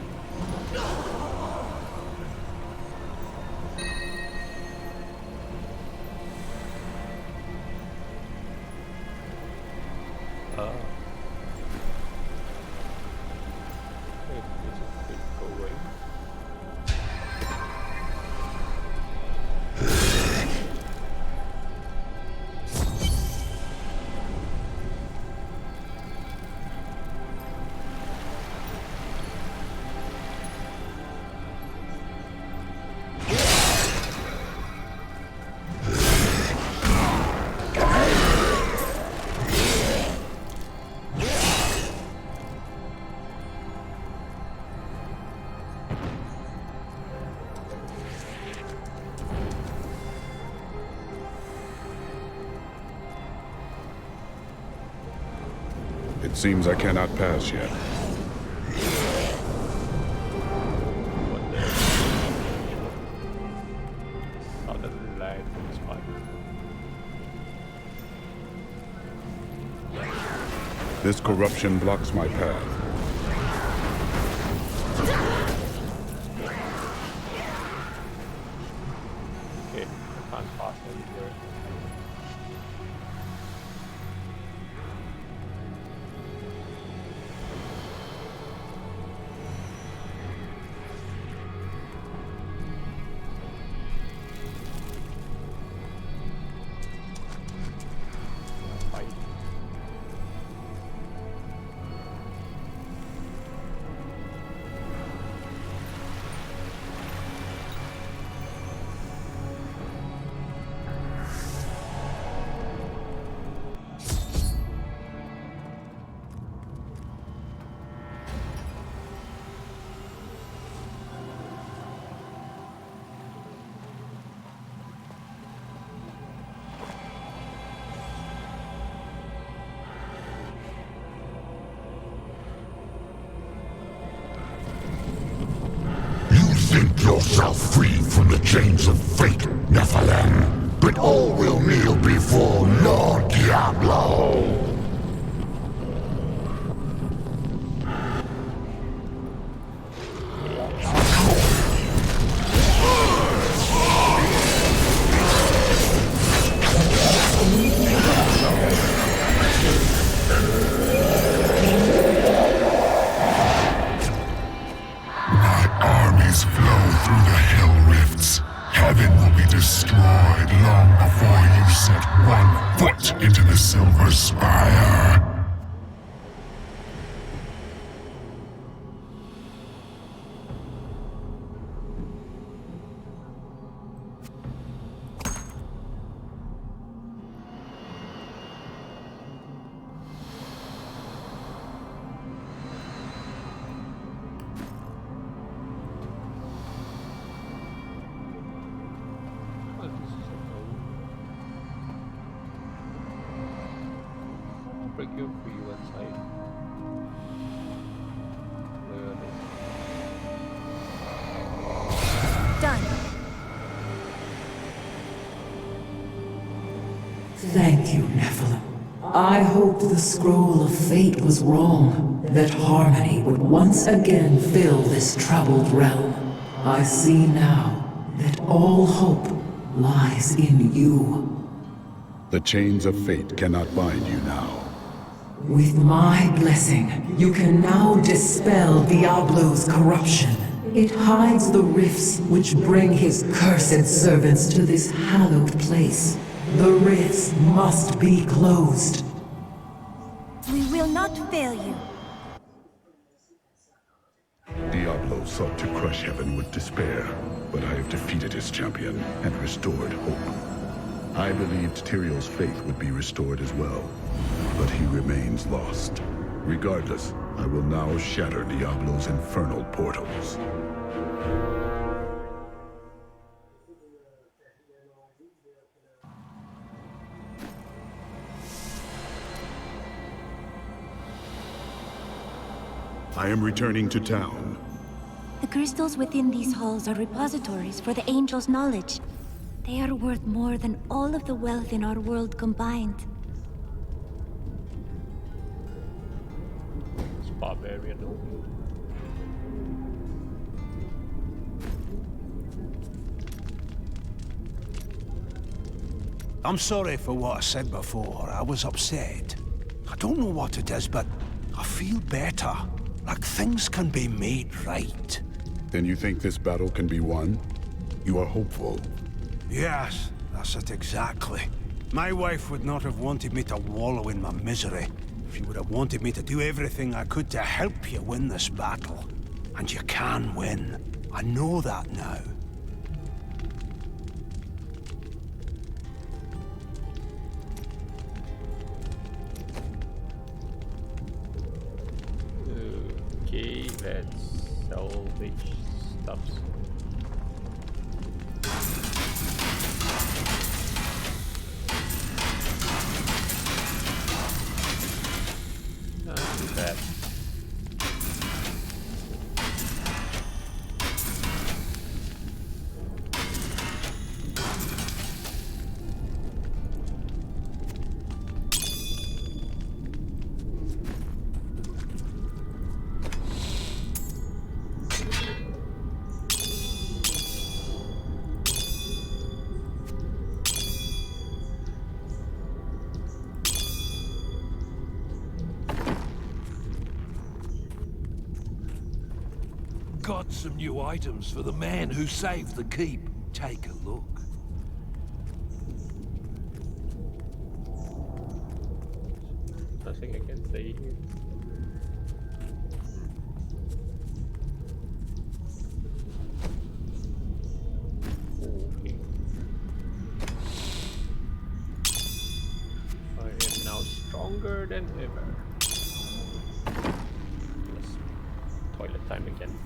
It seems I cannot pass yet. This corruption blocks my path. Okay, I can't pass anywhere. Think yourself free from the chains of fate, Nephilim. all will kneel before Lord Diablo. Armies flow through the hell rifts. Heaven will be destroyed long before you set one foot into the Silver Spire. Break your free website. Done. Thank you, Nephilim. I hoped the scroll of fate was wrong, that harmony would once again fill this troubled realm. I see now that all hope lies in you. The chains of fate cannot bind you now. With my blessing, you can now dispel Diablo's corruption. It hides the rifts which bring his cursed servants to this hallowed place. The rifts must be closed. We will not fail you. Diablo sought to crush heaven with despair, but I have defeated his champion and restored hope. I believed Tyrion's faith would be restored as well, but he remains lost. Regardless, I will now shatter Diablo's infernal portals. I am returning to town. The crystals within these halls are repositories for the angel's knowledge. They are worth more than all of the wealth in our world combined. It's barbarian. I'm sorry for what I said before. I was upset. I don't know what it is, but I feel better. Like things can be made right. Then you think this battle can be won? You are hopeful. Yes, that's it exactly. My wife would not have wanted me to wallow in my misery. She would have wanted me to do everything I could to help you win this battle. And you can win. I know that now. Okay, let's salvage stuffs. Not too bad. Got some new items for the man who saved the keep. Take a look. Nothing I can say here. Okay. I am now stronger than ever. Yes. Toilet time again.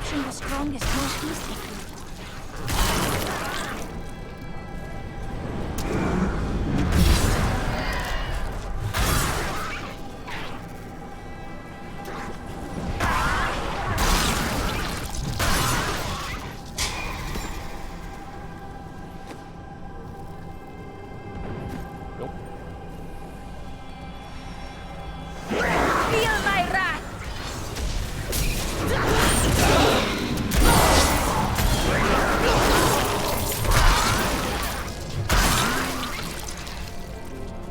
corruption was strongest most recently. Feel my wrath!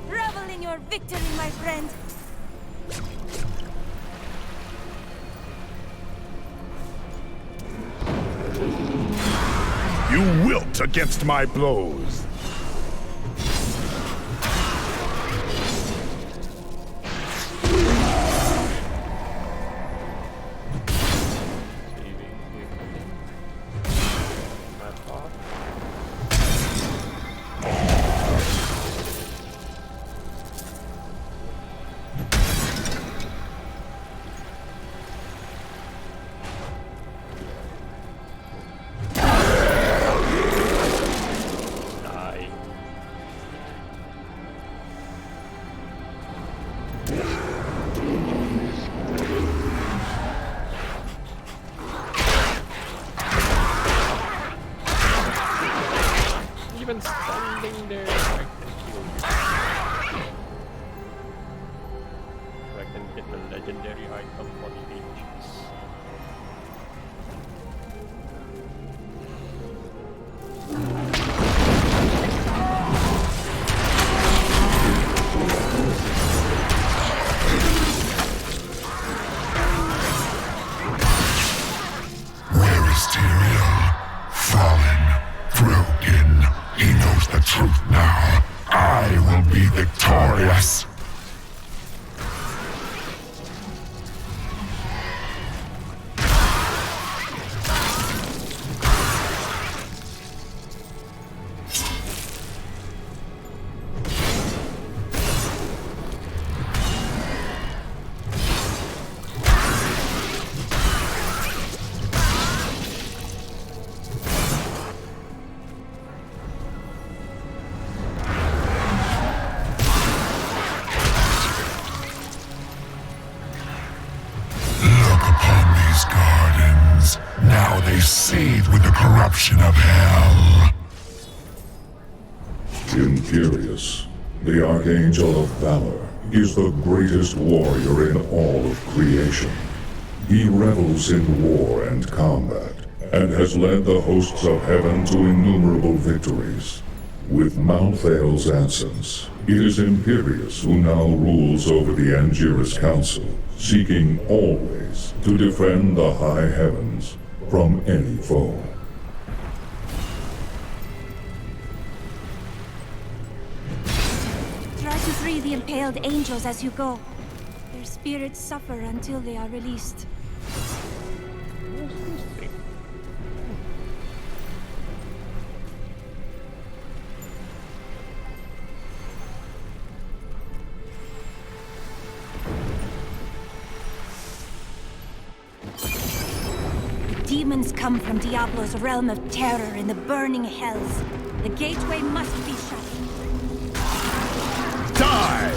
Revel in your victory, my friend! You wilt against my blows. Even standing there, I can kill you. I can get the legendary item for the ages. Where is Tyrael? Fallen, broken. He knows the truth now. I will be victorious. Now they seethe with the corruption of hell. Imperious, the Archangel of Valor, is the greatest warrior in all of creation. He revels in war and combat, and has led the hosts of heaven to innumerable victories. With Malthael's absence, it is Imperious who now rules over the Angiras Council, seeking always to defend the high heavens from any foe. Try to free the impaled angels as you go. Their spirits suffer until they are released. Demons come from Diablo's realm of terror in the burning hells. The gateway must be shut. Die!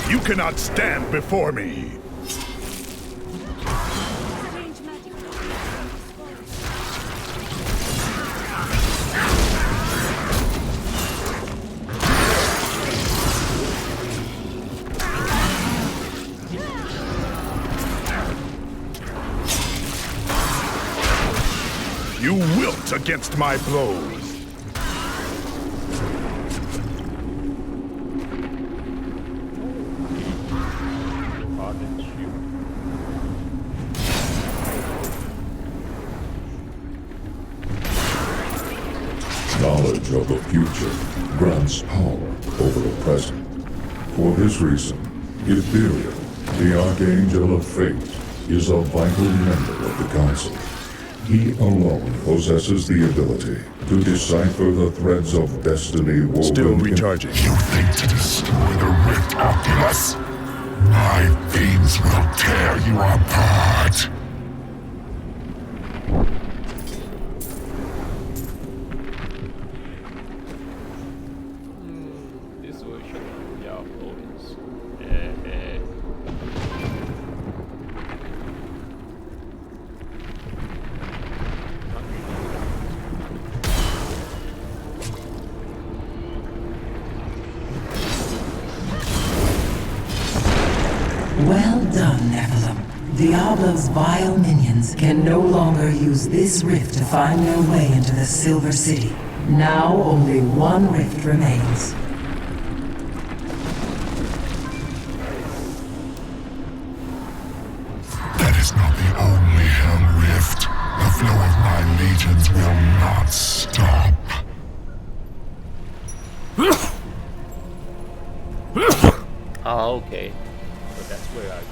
You cannot stand before me! You wilt against my blows! Knowledge of the future grants power over the present. For this reason, Ethereum, the Archangel of Fate, is a vital member of the Council. He alone possesses the ability to decipher the threads of destiny woven. Still recharging. You think to destroy the Rift Oculus? My fiends will tear you apart! This version of Diablo is Well done, Nephilim. Diablo's vile minions can no longer use this rift to find their way into the Silver City. Now only one rift remains. That is not the only Hell Rift. The flow of my legions will not stop. Ah, okay. So that's where I go.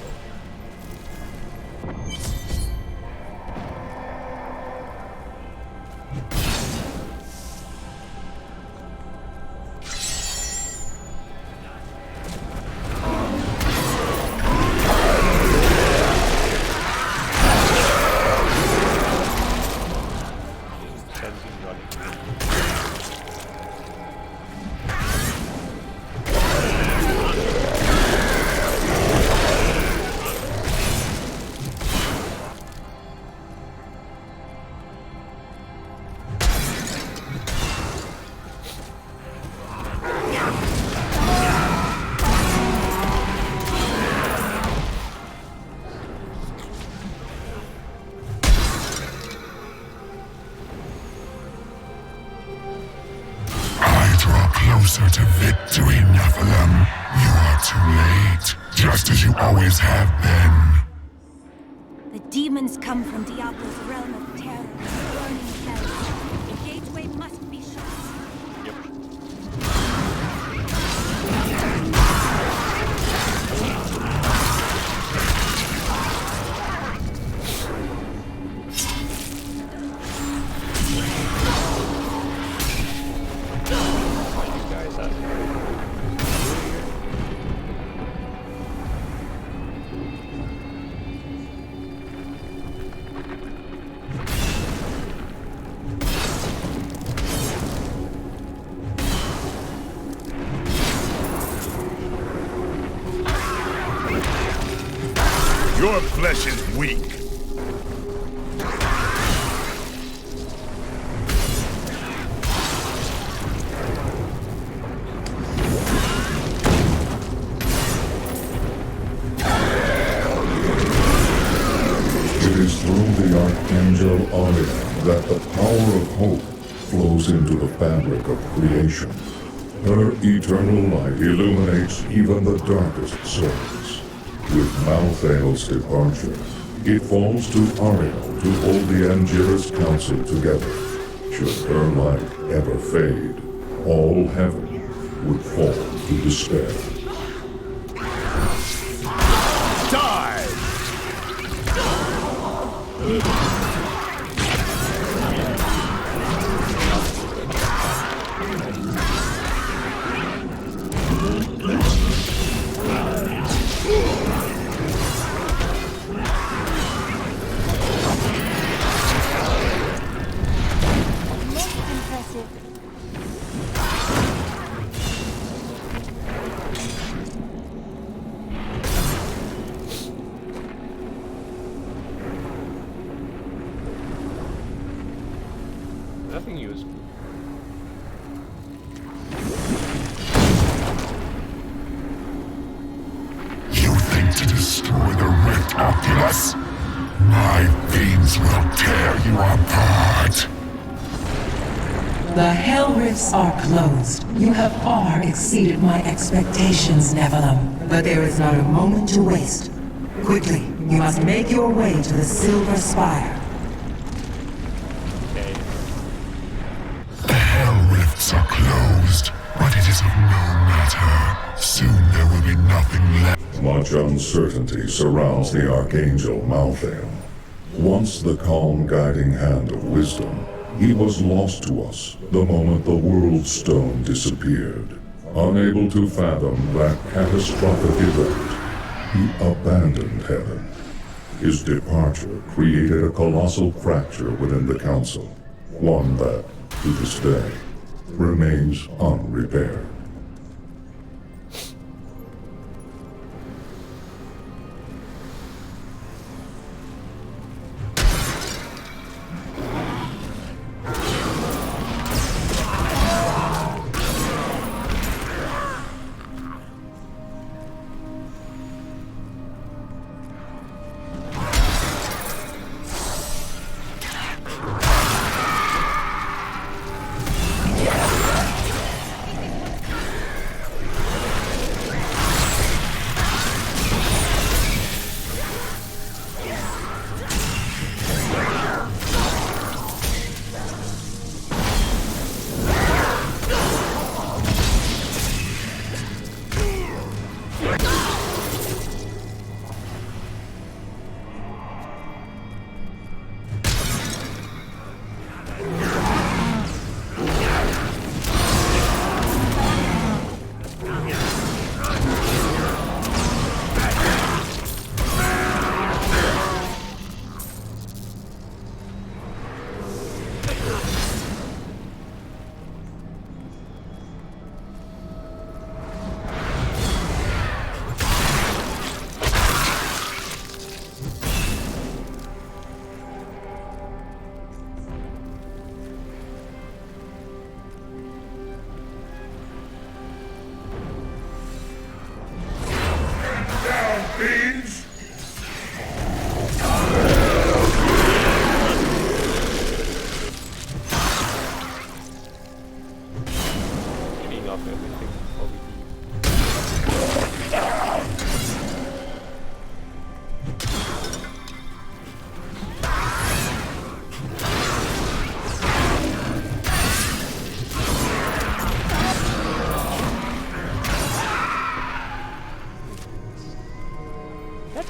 Closer to victory, Nephilim. You are too late, just as you always have been. The demons come from Diablo's realm of terror, burning hell. The gateway must be shut. Your flesh is weak. It is through the Archangel Aria that the power of hope flows into the fabric of creation. Her eternal light illuminates even the darkest souls. With Malthael's departure, it falls to Ariel to hold the Angiras Council together. Should her light ever fade, all heaven would fall to despair. Die! Nothing useful. You think to destroy the Rift Oculus? My fiends will tear you apart. The Hell Rifts are closed. You have far exceeded my expectations, Nephilim. But there is not a moment to waste. Quickly, you must make your way to the Silver Spire. The Hell Much uncertainty surrounds the Archangel Malthael. Once the calm guiding hand of wisdom, he was lost to us the moment the World Stone disappeared. Unable to fathom that catastrophic event, he abandoned heaven. His departure created a colossal fracture within the Council, one that, to this day, remains unrepaired.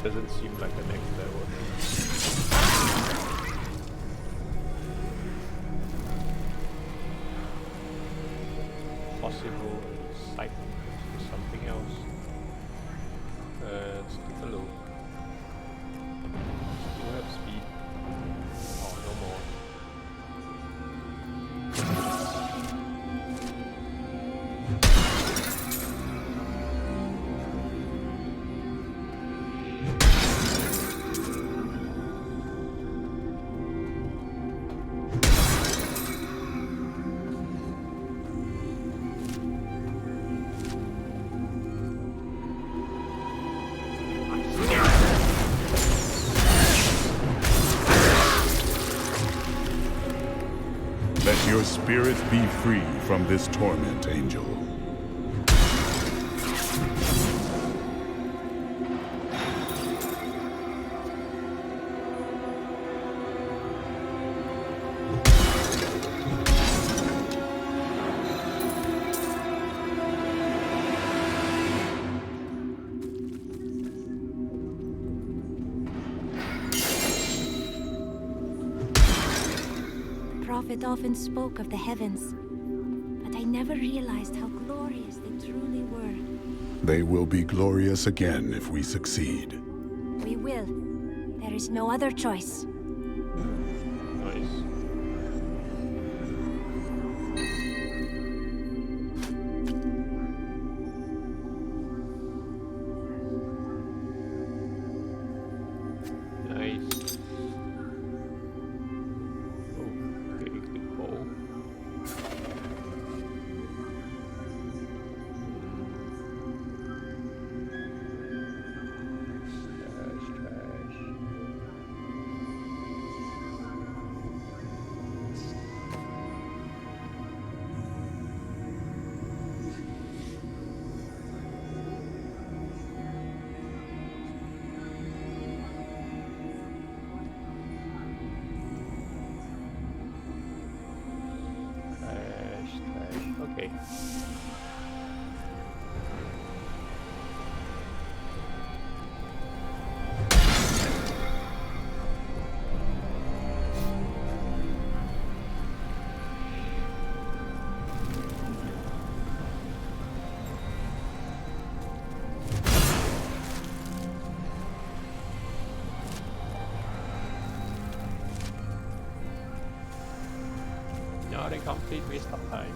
Doesn't seem like the next level. Possible sight or something else. Let's take a look. Still have speed. Oh, no more. Let your spirit be free from this torment, Angel. Prophet often spoke of the heavens, but I never realized how glorious they truly were. They will be glorious again if we succeed. We will. There is no other choice. Nice. Nice. Okay, big bowl. Okay. Not a complete waste of time.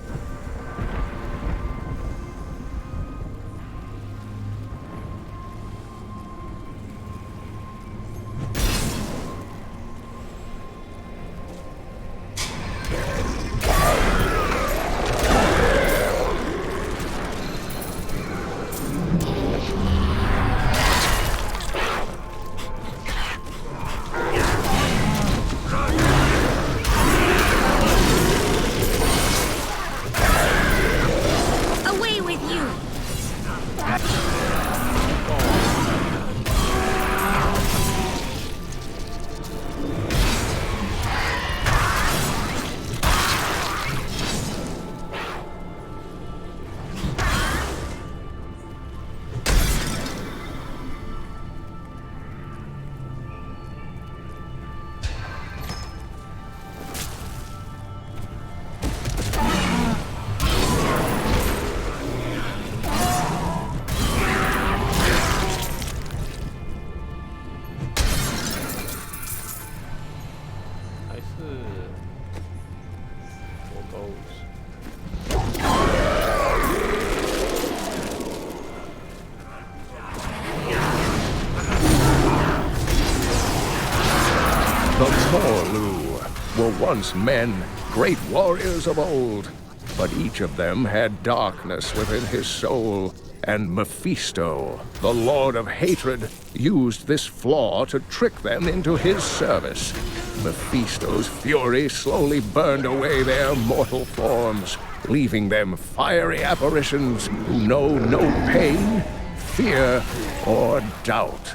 Were once men, great warriors of old, but each of them had darkness within his soul, and Mephisto, the Lord of Hatred, used this flaw to trick them into his service. Mephisto's fury slowly burned away their mortal forms, leaving them fiery apparitions who know no pain, fear, or doubt.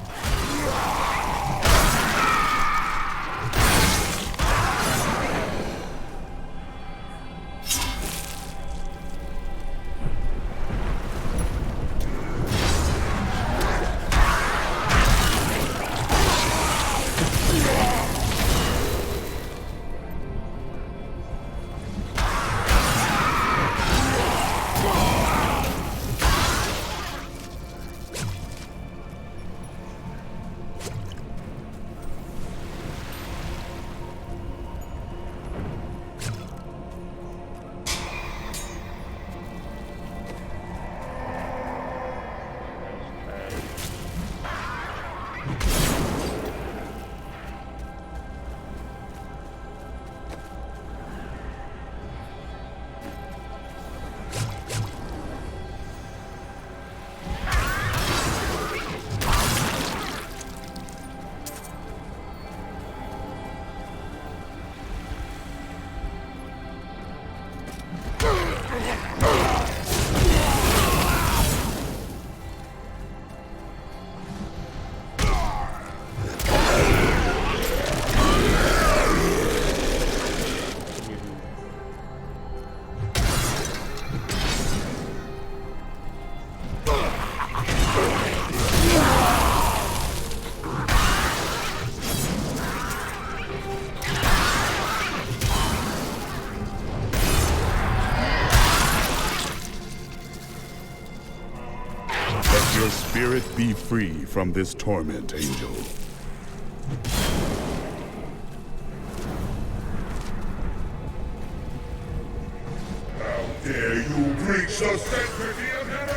Your spirit be free from this torment, Angel. How dare you breach the sanctity of heaven!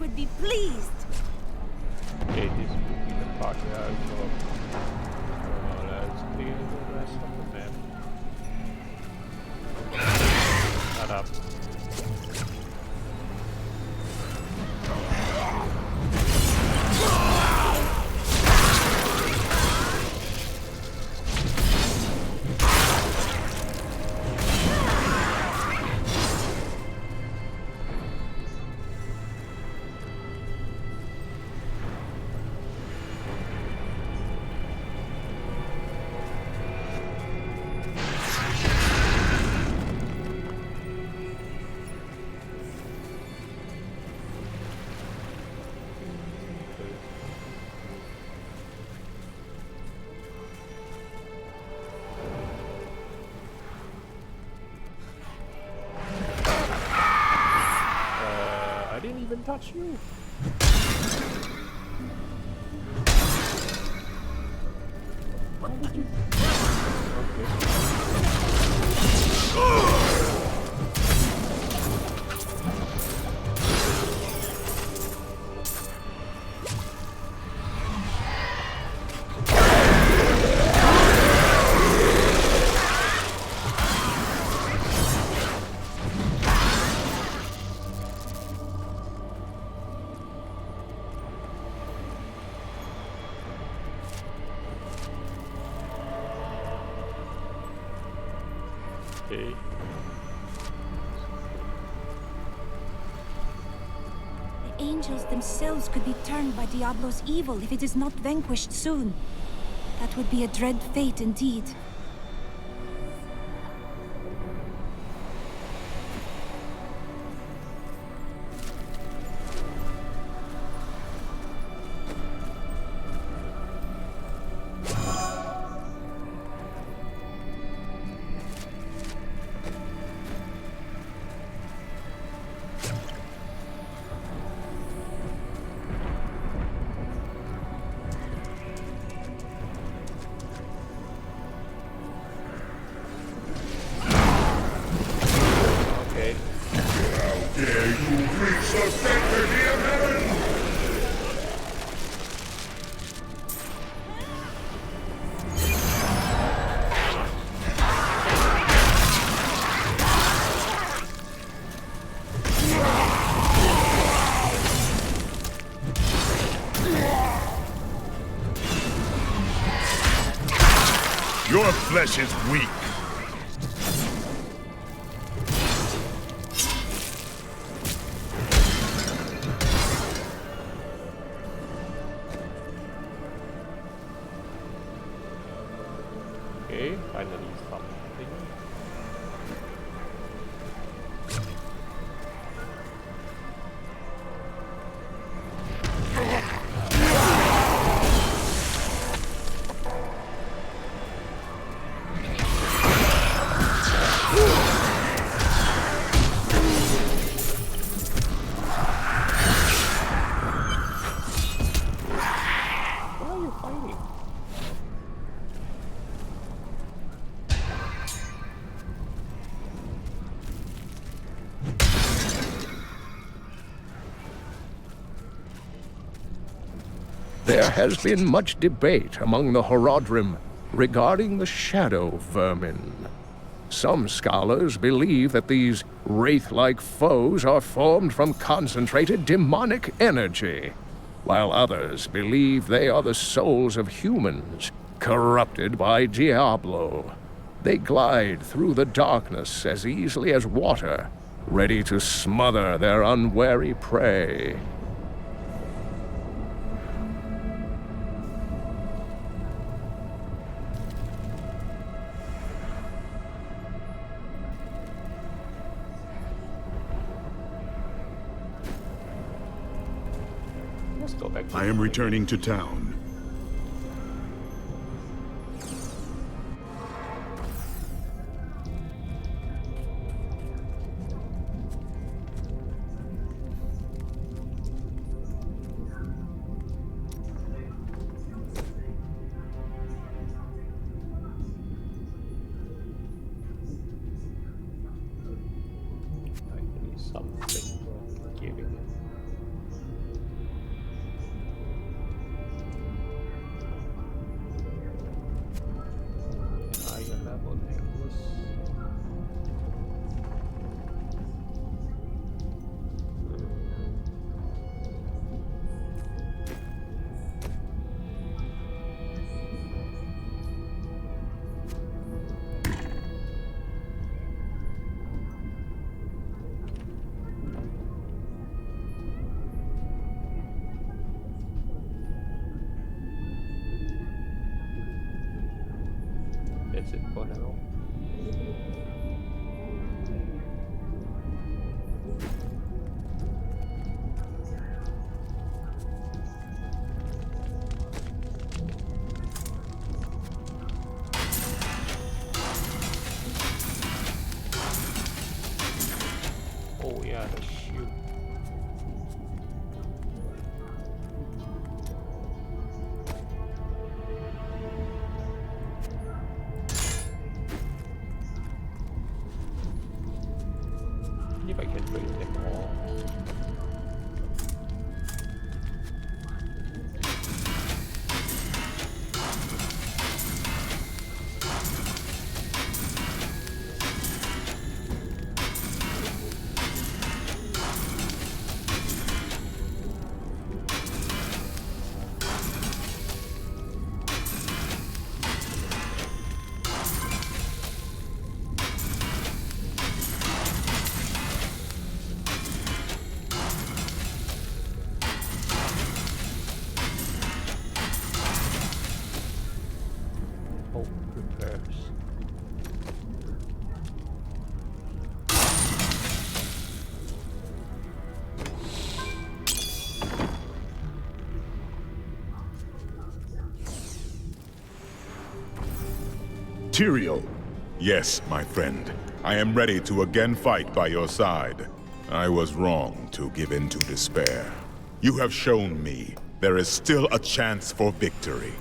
Would be pleased. Okay, this would be the part where I go. Let's clear the rest of the map. Shut up. didn't touch you. How did you? Okay. The angels themselves could be turned by Diablo's evil if it is not vanquished soon. That would be a dread fate indeed. Your flesh is weak. Okay, finally something. There has been much debate among the Horodrim regarding the shadow vermin. Some scholars believe that these wraith-like foes are formed from concentrated demonic energy, while others believe they are the souls of humans, corrupted by Diablo. They glide through the darkness as easily as water, ready to smother their unwary prey. Let's go back to I am returning to town. finally something worth giving it. Higher level necklace. That's it for now. Oh yeah, the shoe. Tyrael. Yes, my friend. I am ready to again fight by your side. I was wrong to give in to despair. You have shown me there is still a chance for victory.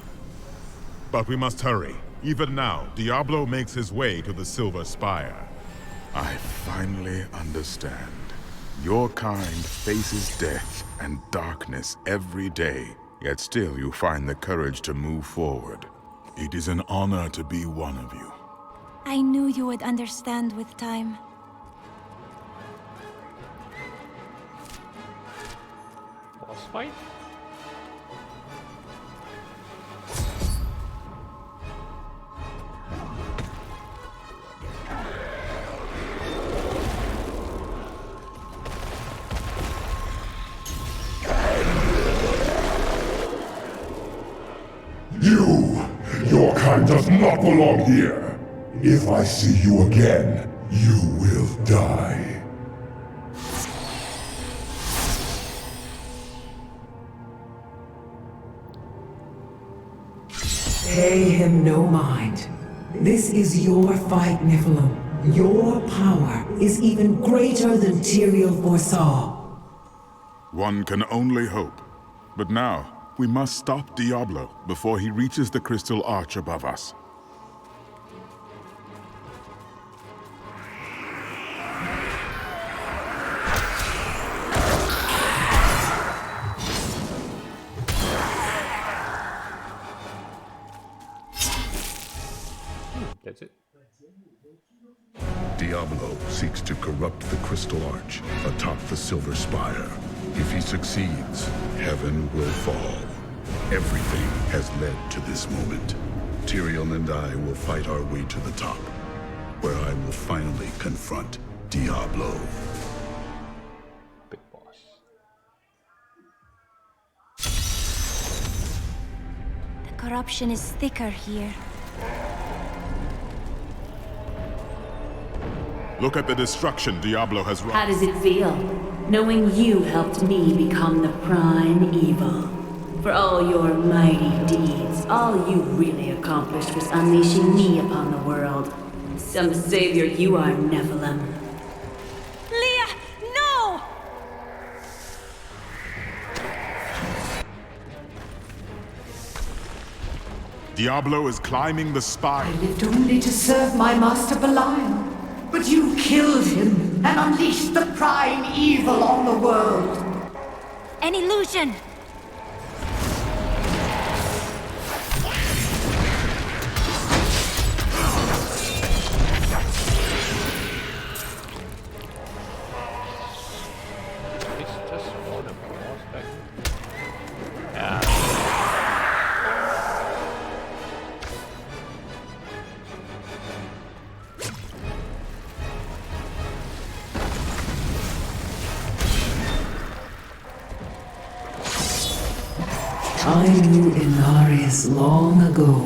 But we must hurry. Even now, Diablo makes his way to the Silver Spire. I finally understand. Your kind faces death and darkness every day, yet still you find the courage to move forward. It is an honor to be one of you. I knew you would understand with time. Boss fight? Your kind does not belong here. If I see you again, you will die. Pay him no mind. This is your fight, Nephilim. Your power is even greater than Tyrael foresaw. One can only hope. But now, we must stop Diablo before he reaches the crystal arch above us. That's it. Diablo seeks to corrupt the crystal arch atop the Silver Spire. If he succeeds, heaven will fall. Everything has led to this moment. Tyrael and I will fight our way to the top, where I will finally confront Diablo. Big boss. The corruption is thicker here. Look at the destruction Diablo has wrought. How does it feel, knowing you helped me become the prime evil? For all your mighty deeds, all you really accomplished was unleashing me upon the world. Some savior you are, Nephilim. Leah, no! Diablo is climbing the spire. I lived only to serve my master Belial. But you killed him and unleashed the prime evil on the world. An illusion! It's just for the boss back. I knew Inarius long ago,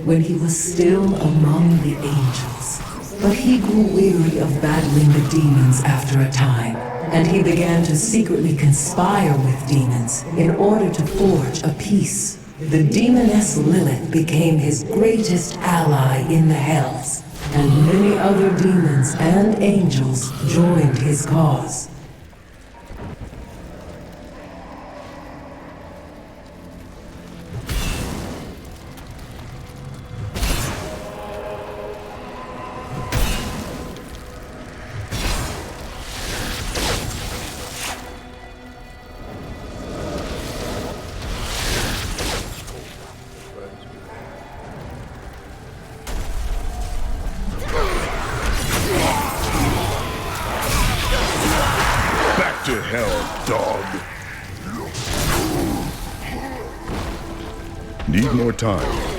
when he was still among the angels. But he grew weary of battling the demons after a time, and he began to secretly conspire with demons in order to forge a peace. The demoness Lilith became his greatest ally in the Hells, and many other demons and angels joined his cause. Back to hell, dog. Need more time.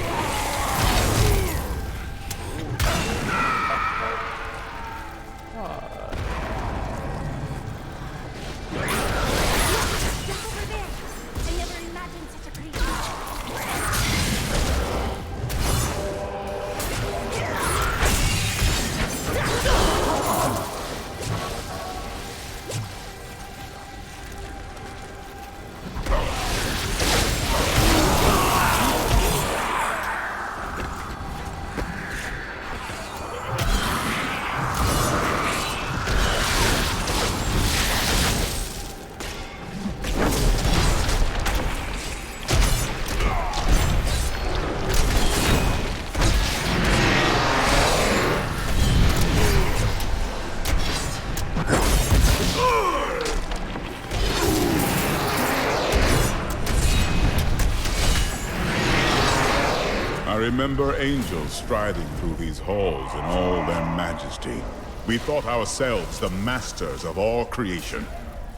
I remember angels striding through these halls in all their majesty. We thought ourselves the masters of all creation.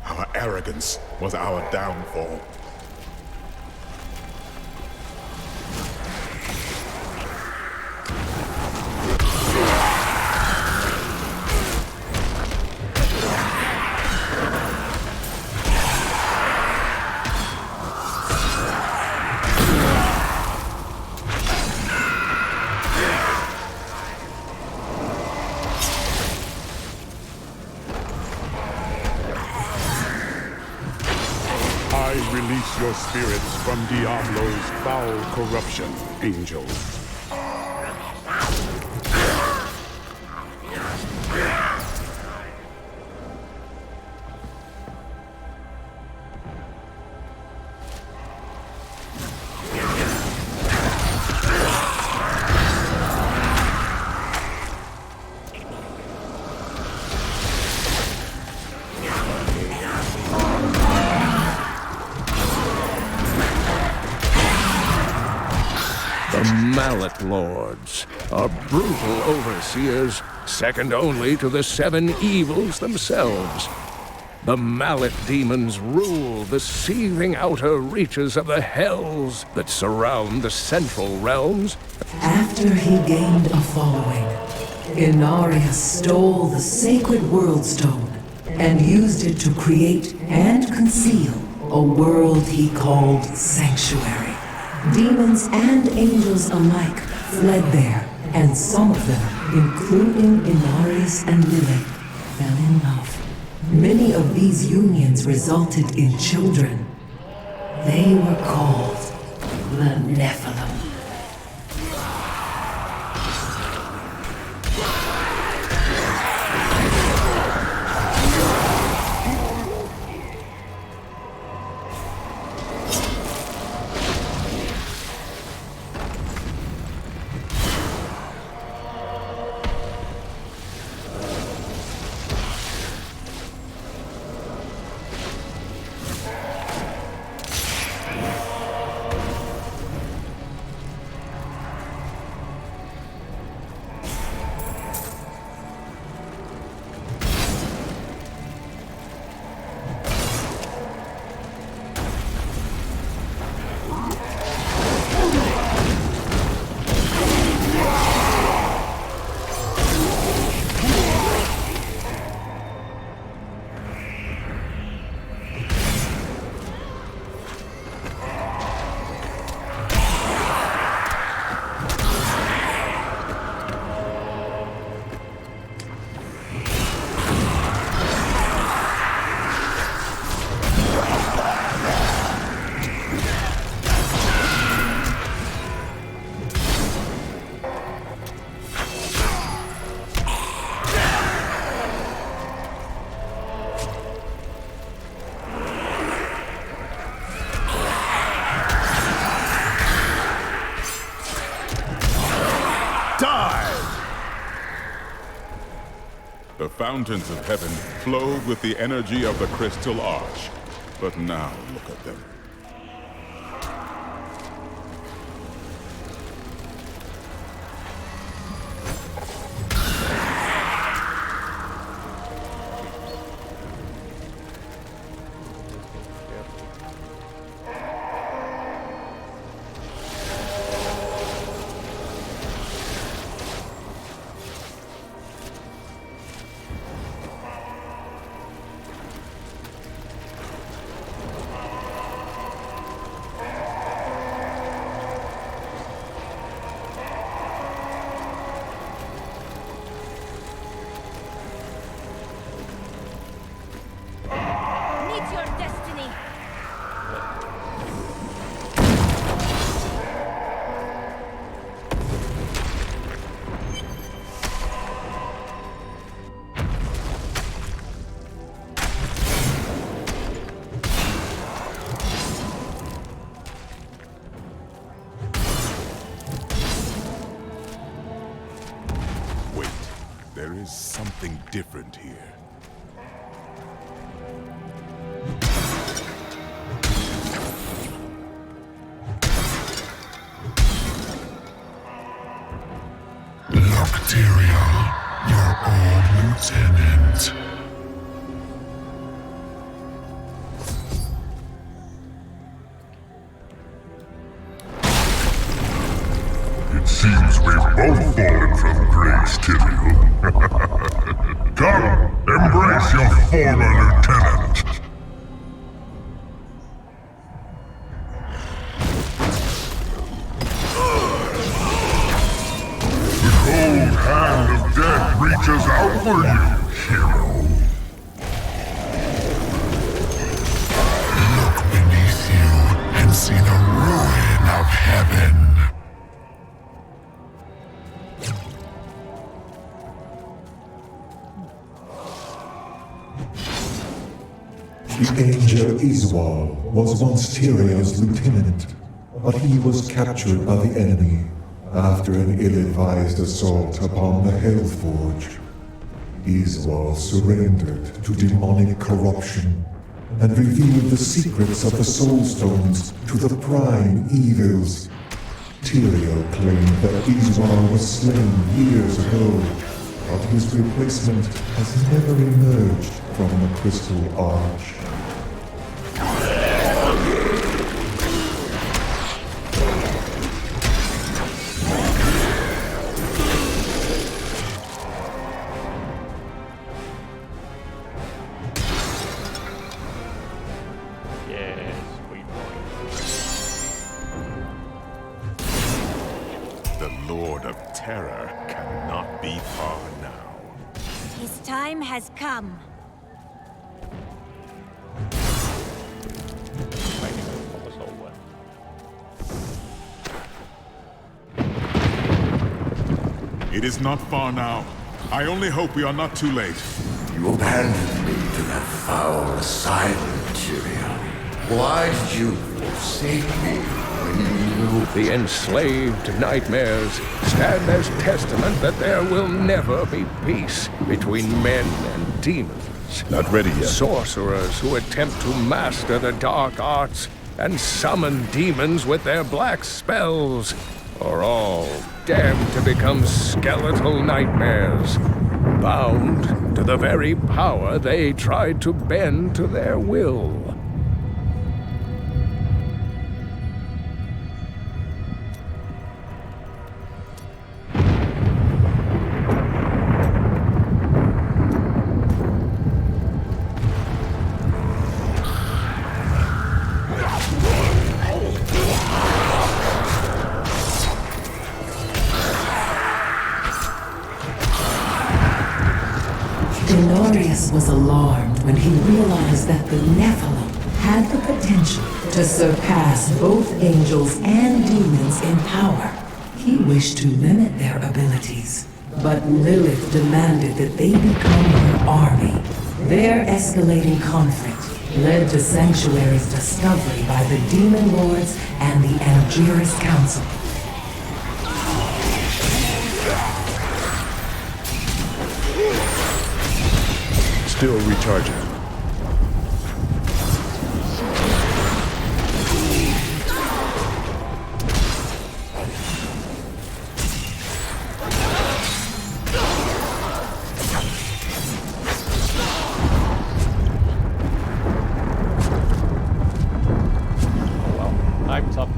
Our arrogance was our downfall. Release your spirits from Diablo's foul corruption, angels. The Mallet Lords are brutal overseers, second only to the seven evils themselves. The Mallet demons rule the seething outer reaches of the hells that surround the central realms. After he gained a following, Inarius stole the sacred World Stone and used it to create and conceal a world he called Sanctuary. Demons and angels alike fled there, and some of them, including Inarius and Lilith, fell in love. Many of these unions resulted in children. They were called the Nephilim. The fountains of heaven flowed with the energy of the Crystal Arch. But now look at them. There is something different here. Tyrael, your old lieutenant. It seems we've both fallen from grace, Tyrael. Come, embrace your former lieutenant. The cold hand of death reaches out for you, hero. Look beneath you and see the ruin of heaven. The angel Iswal was once Tyrael's lieutenant, but he was captured by the enemy after an ill-advised assault upon the Hellforge. Iswal surrendered to demonic corruption and revealed the secrets of the Soul Stones to the prime evils. Tyrael claimed that Iswal was slain years ago, but his replacement has never emerged from the Crystal Arch. The Lord of Terror cannot be far now. His time has come. It is not far now. I only hope we are not too late. You abandoned me to that foul asylum, Tyrael. Why did you forsake me when you knew? The enslaved nightmares stand as testament that there will never be peace between men and demons. Not ready yet. Sorcerers who attempt to master the dark arts and summon demons with their black spells are all damned to become skeletal nightmares, bound to the very power they tried to bend to their will. Denorius was alarmed when he realized that the Nephilim had the potential to surpass both angels and demons in power. He wished to limit their abilities, but Lilith demanded that they become her army. Their escalating conflict led to Sanctuary's discovery by the Demon Lords and the Angiris Council. Still recharging. Oh well, time's up.